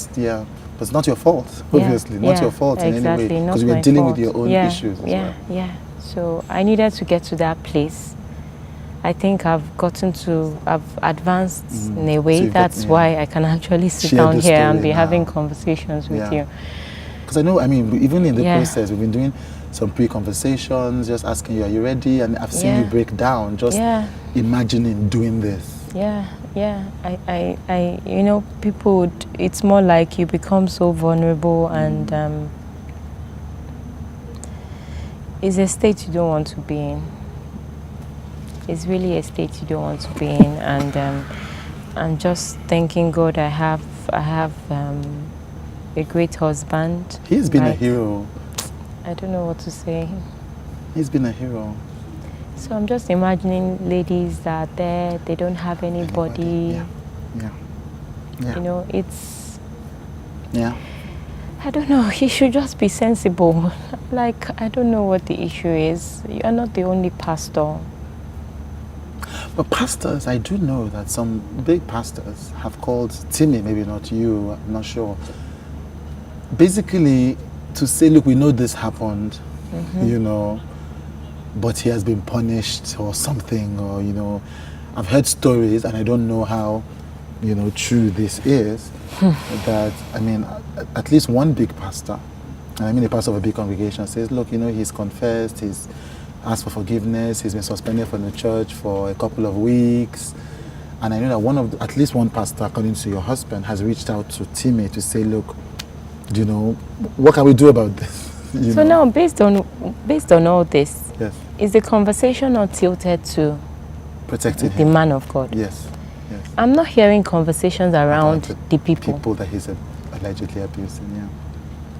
it's not your fault, obviously, not your fault in any way, because you're dealing with your own issues as well. So I needed to get to that place. I think I've advanced in a way, so that's why I can actually sit down here and be having conversations with you. Because I know, I mean, even in the process, we've been doing some pre-conversations, just asking you, are you ready? And I've seen you break down, just imagining doing this. I you know, people would, it's more like you become so vulnerable, and it's a state you don't want to be in. It's really a state you don't want to be in, and I'm just thanking God I have a great husband. He's been a hero. I don't know what to say. He's been a hero. So I'm just imagining ladies that are there, they don't have anybody. You know, it's... I don't know, he should just be sensible. Like, I don't know what the issue is. You're not the only pastor. But pastors, I do know that some big pastors have called Timmy, maybe not you, I'm not sure, basically to say, look, we know this happened, you know, but he has been punished or something, or, you know, I've heard stories, and I don't know how, you know, true this is, that, I mean, at least one big pastor, and I mean a pastor of a big congregation, says, look, you know, he's confessed, he's asked for forgiveness, he's been suspended from the church for a couple of weeks, and I know that at least one pastor, according to your husband, has reached out to Timmy to say, look, you know, what can we do about this? So now, based on all this, is the conversation not tilted to protecting the man of God? Yes. I'm not hearing conversations around the people that he's allegedly abusing.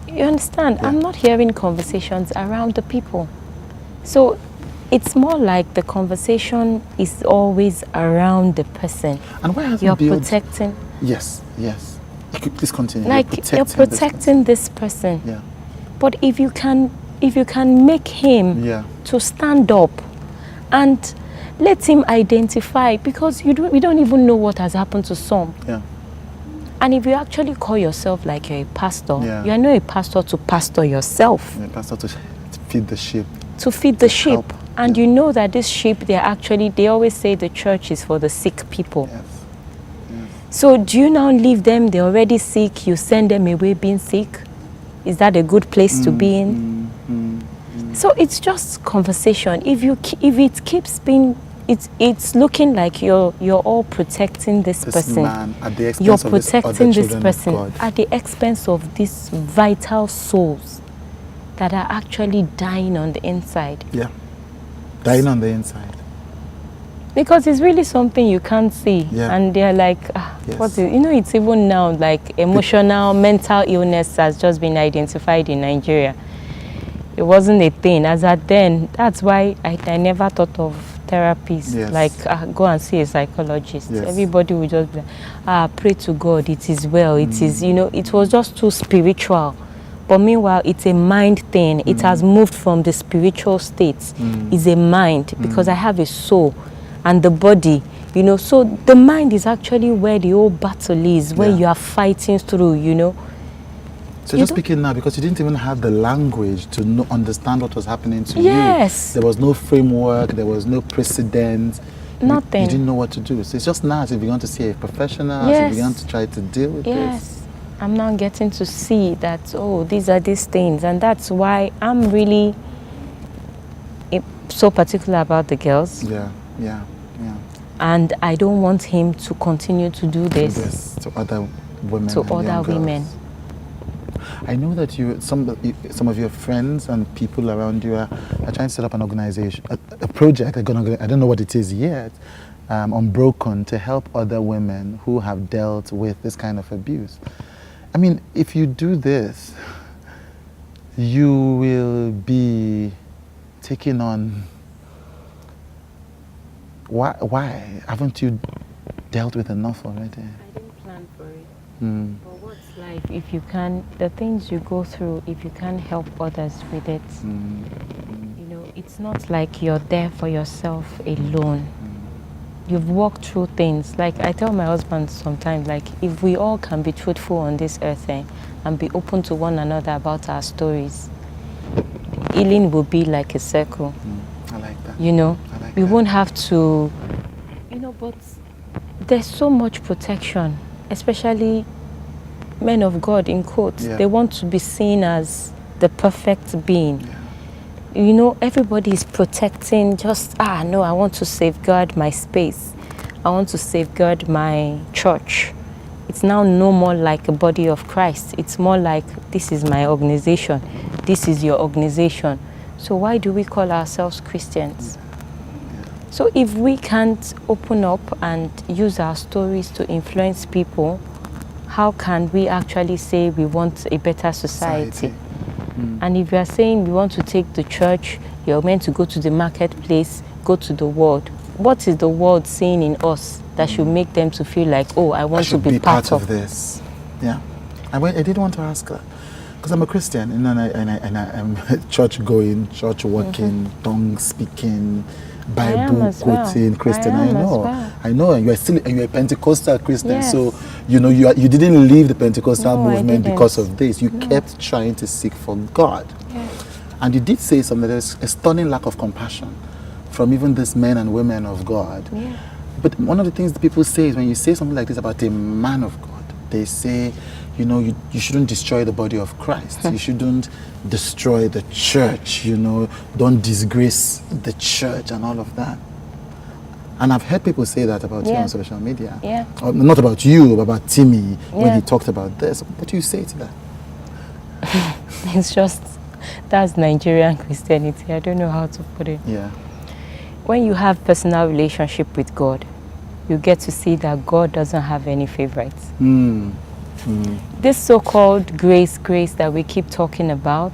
You understand? I'm not hearing conversations around the people. So it's more like the conversation is always around the person. And why hasn't you're protecting? Yes. Please continue. Like you're protecting this person. But if you can make him to stand up and let him identify, because we don't even know what has happened to some. And if you actually call yourself like you're a pastor, you are not a pastor to pastor yourself. You're a pastor to feed the sheep. To feed the sheep. And you know that this sheep, they always say the church is for the sick people. So do you now leave them, they're already sick, you send them away being sick? Is that a good place to be in? So it's just conversation. If it keeps being, it's looking like you're all protecting this person. Man at the expense you're of protecting this person of God. At the expense of these vital souls that are actually dying on the inside. Dying on the inside. Because it's really something you can't see. Yeah. And they're like, Yes. what is, it's even now like emotional, mental illness has just been identified in Nigeria. It wasn't a thing. As at then, that's why I never thought of therapies. Yes. Like, go and see a psychologist. Yes. Everybody would just be like, pray to God, it is well. It is, it was just too spiritual. But meanwhile, it's a mind thing. It has moved from the spiritual state. It's a mind, because I have a soul and the body, so the mind is actually where the whole battle is, where you are fighting through, So just speaking now, because you didn't even have the language to understand what was happening to Yes. you. There was no framework, there was no precedent. Nothing. You didn't know what to do. So it's just now as if you want to see a professional, as if you want to try to deal with this. I'm now getting to see that, these are these things. And that's why I'm really so particular about the girls. Yeah. And I don't want him to continue to do this to other women. To other women. I know that some of your friends and people around you are trying to set up an organization, a project. I don't know what it is yet, Unbroken, to help other women who have dealt with this kind of abuse. I mean, if you do this, you will be taking on. Why haven't you dealt with enough already? I didn't plan for it. But what's life if you can, the things you go through, if you can't help others with it, it's not like you're there for yourself alone. You've walked through things. Like I tell my husband sometimes, like if we all can be truthful on this earth and be open to one another about our stories, healing will be like a circle. I like that. We won't have to, but there's so much protection, especially men of God, in quotes. Yeah. They want to be seen as the perfect being. Yeah. Everybody is protecting just, no, I want to safeguard my space. I want to safeguard my church. It's now no more like a body of Christ. It's more like, this is my organization. This is your organization. So why do we call ourselves Christians? So if we can't open up and use our stories to influence people, how can we actually say we want a better society? And if you are saying we want to take the church, you're meant to go to the marketplace, go to the world. What is the world seeing in us that should make them to feel like, I want to be part of this? Yeah. I did want to ask that. Because I'm a Christian and I'm church going, church working, tongue speaking, Bible quoting Christian. I know, and you're a Pentecostal Christian. Yes. So you didn't leave the Pentecostal movement because of this. You kept trying to seek for God. Yes. And you did say something. There's a stunning lack of compassion from even these men and women of God. Yeah. But one of the things that people say is when you say something like this about a man of God, they say, you shouldn't destroy the body of Christ. You shouldn't destroy the church, don't disgrace the church and all of that. And I've heard people say that about you on social media. Yeah. Not about you, but about Timmy when he talked about this. What do you say to that? It's just, that's Nigerian Christianity. I don't know how to put it. Yeah. When you have personal relationship with God, you get to see that God doesn't have any favorites. This so-called grace that we keep talking about,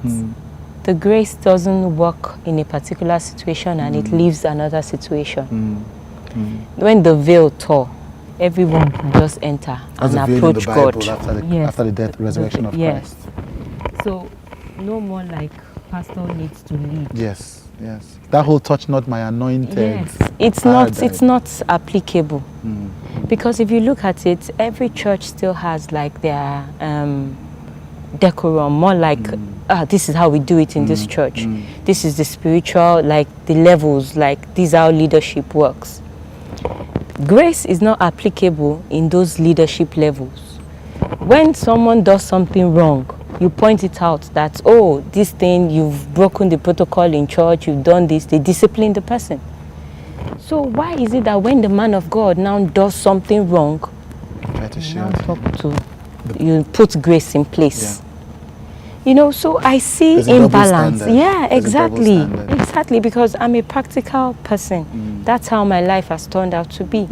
the grace doesn't work in a particular situation and it leaves another situation. When the veil tore, everyone could just enter and approach God. After the death, resurrection of Christ. So no more like pastor needs to lead. Yes. That whole touch not my anointed. Yes. It's not applicable. Because if you look at it, every church still has like their decorum, more like this is how we do it in this church. This is the spiritual, like the levels, like this is how leadership works. Grace is not applicable in those leadership levels. When someone does something wrong, you point it out that, this thing, you've broken the protocol in church, you've done this, they discipline the person. So why is it that when the man of God now does something wrong, you put grace in place? You know, so I see There's a double imbalance. standard. Yeah, There's a double exactly. standard. Exactly, because I'm a practical person. That's how my life has turned out to be.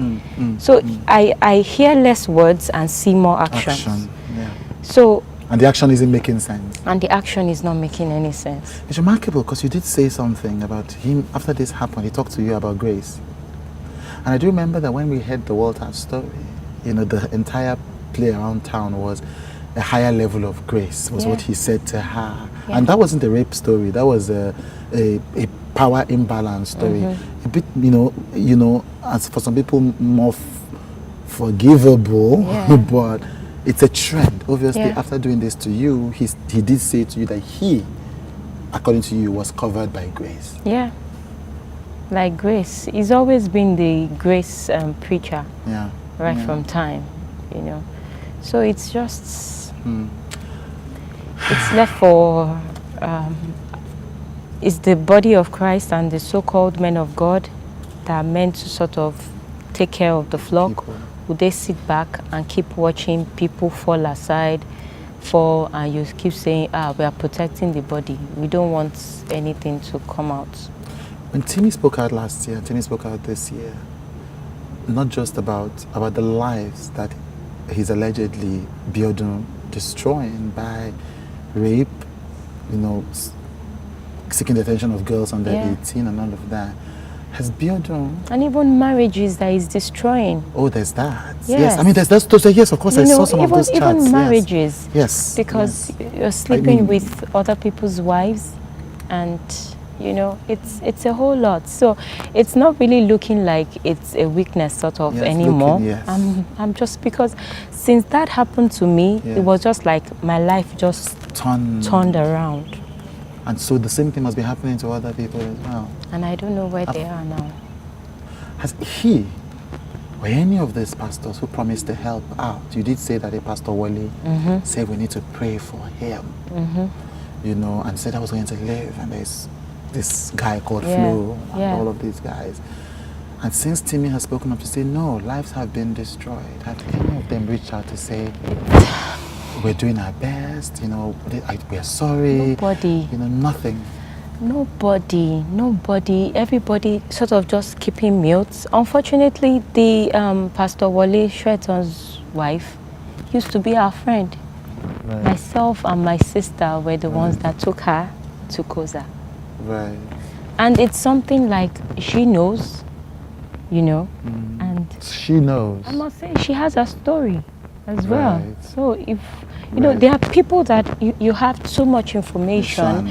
So I hear less words and see more actions. Action, yeah. So, And the action isn't making sense. and the action is not making any sense. It's remarkable because you did say something about him after this happened. He talked to you about grace. And I do remember that when we heard the Walter story, you know, the entire play around town was a higher level of grace, was what he said to her. Yeah. And that wasn't a rape story. That was a power imbalance story. A bit, you know, as for some people more forgivable, but it's a trend. Obviously, after doing this to you, he did say to you that he, according to you, was covered by grace. Yeah. Like grace. He's always been the grace preacher. Yeah. Right from time, you know. So it's just, it's left for, it's the body of Christ and the so-called men of God that are meant to sort of take care of the flock. Would they sit back and keep watching people fall aside, fall, and you keep saying, we are protecting the body. We don't want anything to come out. When Timmy spoke out last year, Timmy spoke out this year, not just about the lives that he's allegedly Biodun destroying by rape, you know, seeking the attention of girls under 18 and all of that. Has Biodun... And even marriages that he's destroying. Oh, there's that. Yes. I mean, there's those, yes, of course, I saw some of those chats. Even marriages. Yes. Because you're sleeping with other people's wives, and you know, it's a whole lot. So it's not really looking like it's a weakness sort of anymore. I'm just, because since that happened to me, it was just like my life just turned around. And so the same thing must be happening to other people as well. And I don't know where they are now. Has he or any of these pastors who promised to help out, you did say that a Pastor Wally said we need to pray for him, you know, and said I was going to live, and there's this guy called Flo, and all of these guys. And since Timmy has spoken up to say, no, lives have been destroyed, have any of them reached out to say, we're doing our best, you know, we're sorry? Nobody. You know, nothing. Nobody. Everybody sort of just keeping mute. Unfortunately, the Pastor Wale Shreton's wife used to be our friend. Right. Myself and my sister were the ones that took her to Koza. Right. And it's something like she knows, you know, and she knows. I must say she has a story as well. So if you know, there are people that you have so much information,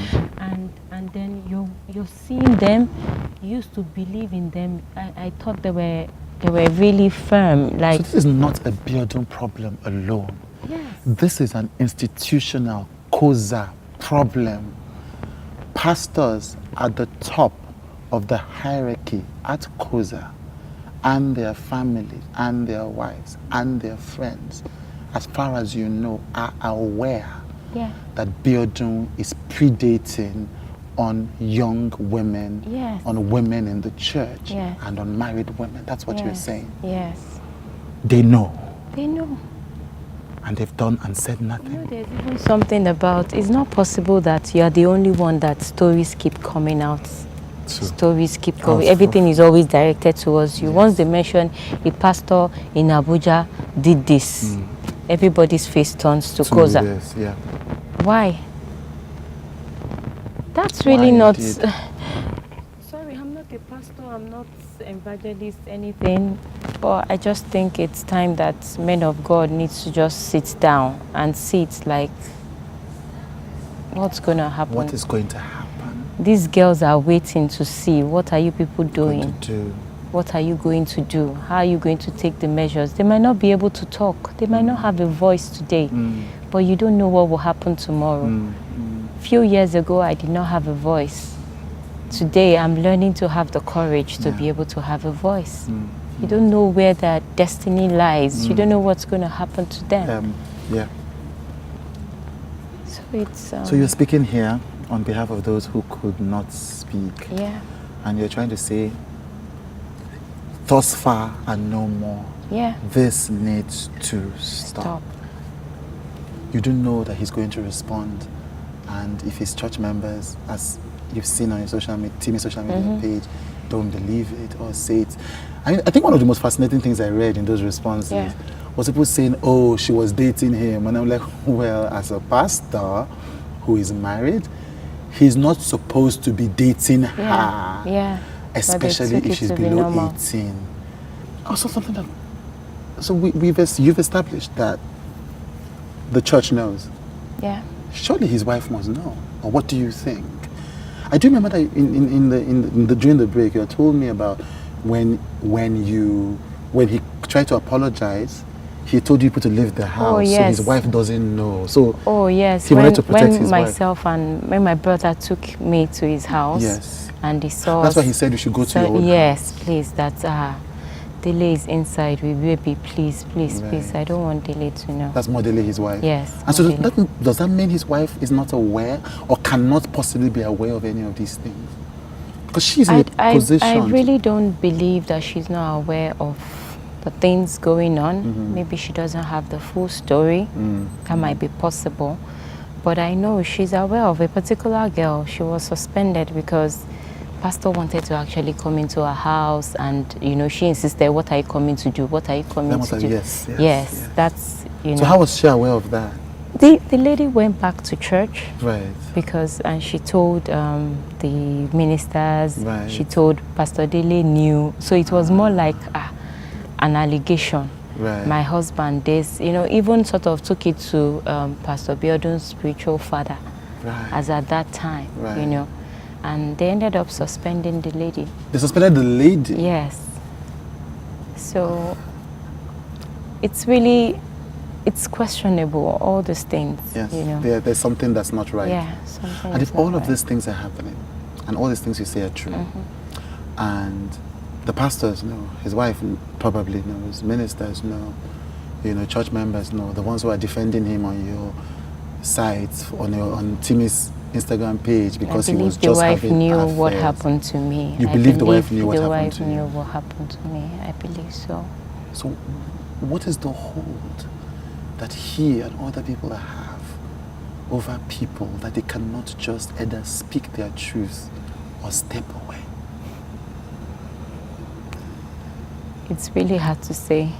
and then you're seeing them, you used to believe in them. I thought they were really firm. Like, so this is not a Biodun problem alone. Yes. This is an institutional Koza problem. Pastors at the top of the hierarchy at Koza, and their families, and their wives, and their friends, as far as you know, are aware that Biodun is predating on young women, on women in the church, and on married women. That's what you're saying. Yes. They know. They know. And they've done and said nothing. You know, there's even something about, it's not possible that you are the only one that stories keep coming out. Stories keep going. Everything is always directed towards you. Once they mention a pastor in Abuja did this, everybody's face turns to Koza. Why? That's really not... Sorry, I'm not a pastor, I'm not evangelist, anything. But I just think it's time that men of God needs to just sit down and see it like, what's going to happen? What is going to happen? These girls are waiting to see, what are you people doing? What are you going to do? How are you going to take the measures? They might not be able to talk. They might not have a voice today. But you don't know what will happen tomorrow. A few years ago, I did not have a voice. Today, I'm learning to have the courage to be able to have a voice. You don't know where their destiny lies. You don't know what's going to happen to them. So it's... so you're speaking here on behalf of those who could not speak. And you're trying to say, thus far and no more. This needs to stop. You do know that he's going to respond and if his church members, as you've seen on your social media, Timmy's social media page, don't believe it or say it. I think one of the most fascinating things I read in those responses was people saying, oh, she was dating him. And I'm like, well, as a pastor who is married, he's not supposed to be dating her. Yeah. Especially if she's below 18. Also something that, so you've established that the church knows. Yeah. Surely his wife must know. Or what do you think? I do remember that during the break, you told me about when he tried to apologize, he told you people to leave the house, so his wife doesn't know. So he wanted to protect his wife. When my brother took me to his house, and he saw. That's why he said we should go to your own house. Yes, please. That Dele is inside. We will be please. I don't want Dele to know. That's more Dele, his wife. Yes. And so does that mean his wife is not aware or cannot possibly be aware of any of these things? Because she's in a position. I really don't believe that she's not aware of the things going on. Maybe she doesn't have the full story. That might be possible. But I know she's aware of a particular girl. She was suspended because pastor wanted to actually come into her house, and she insisted, what are you coming to do? What are you coming to do? Yes. That's So how was she aware of that? The lady went back to church, right? And she told the ministers. Right. She told Pastor Dele knew. So it was more like an allegation. Right. My husband, even sort of took it to Pastor Biodun's spiritual father, as at that time, and they ended up suspending the lady. They suspended the lady? Yes. So it's questionable, all these things. Yes, there's something that's not right. Yeah, something. And if all of these things are happening, and all these things you say are true, and the pastors know, his wife probably knows, ministers know, church members know, the ones who are defending him on your sites, on Timmy's Instagram page, because he was just having the wife knew affairs. What happened to me. You believe the wife knew what happened to you? The wife knew what happened to me. I believe so. So what is the hold that he and other people have over people that they cannot just either speak their truth or step away? It's really hard to say,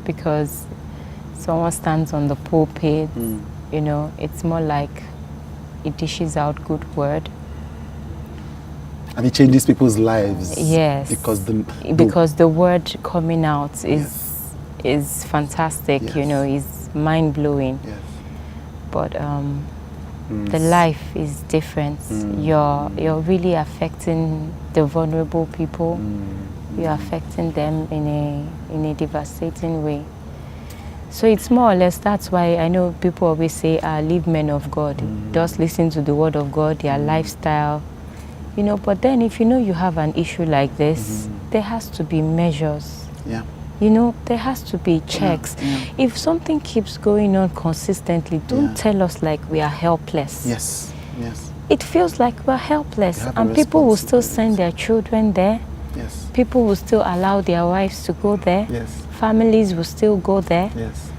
because someone stands on the pulpit, it's more like it dishes out good word. And it changes people's lives. Yes. Because the word coming out is fantastic, is mind-blowing. Yes. But the life is different. You're really affecting the vulnerable people. You're affecting them in a devastating way. So it's more or less, that's why I know people always say, leave men of God. Just listen to the word of God, their lifestyle. But then if you have an issue like this, there has to be measures. Yeah. There has to be checks. Yeah. If something keeps going on consistently, don't tell us like we are helpless. Yes. It feels like we're helpless, and people will still send their children there. Yes. People will still allow their wives to go there. Yes. Families will still go there. Yes.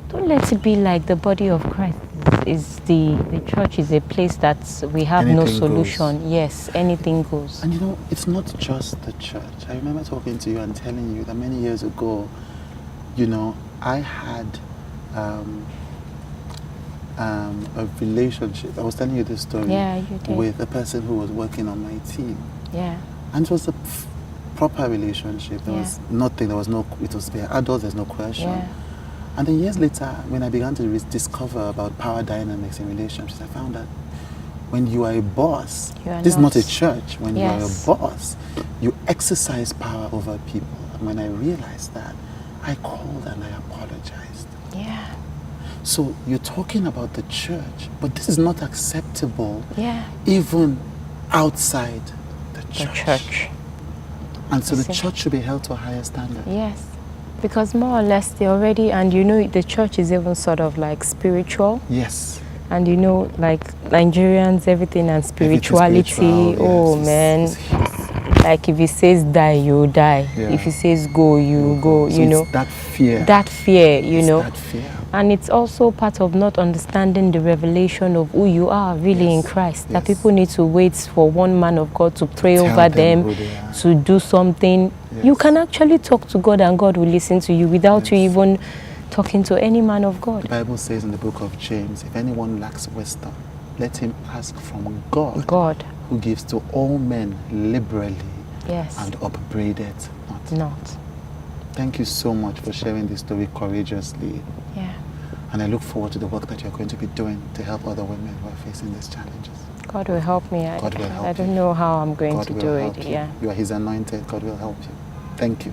Don't let it be like the body of Christ is the church is a place that we have no solution. Goes. Yes, anything goes. And it's not just the church. I remember talking to you and telling you that many years ago, I had a relationship. I was telling you this story. Yeah, you did. With a person who was working on my team. Yeah. And it was a proper relationship. There was nothing. It was very adult. There's no question. Yeah. And then years later, when I began to discover about power dynamics in relationships, I found that when you are a boss, this is not a church. When you are a boss, you exercise power over people. And when I realized that, I called and I apologized. Yeah. So you're talking about the church, but this is not acceptable. Yeah. Even outside the church. And so the church should be held to a higher standard. Yes. Because more or less they already, and the church is even sort of like spiritual. Yes. And like Nigerians, everything and spirituality. Spiritual, man. Like if he says die, you die. Yeah. If he says go, you go. So You know, it's that fear. that fear. You It's know, that fear. and it's also part of not understanding the revelation of who you are really in Yes. Christ. That Yes. people need to wait for one man of God to pray Tell over them them, who they are. to do something. Yes. You can actually talk to God and God will listen to you without you Yes. even talking to any man of God. The Bible says in the book of James, if anyone lacks wisdom, let him ask from God, God. who gives to all men liberally Yes. and upbraideth not. Not. Thank you so much for sharing this story courageously. Yeah. And I look forward to the work that you're going to be doing to help other women who are facing these challenges. God will help me. God will help I don't you. know how I'm going God to will do help it. you. Yeah. You are His anointed. God will help you. Thank you.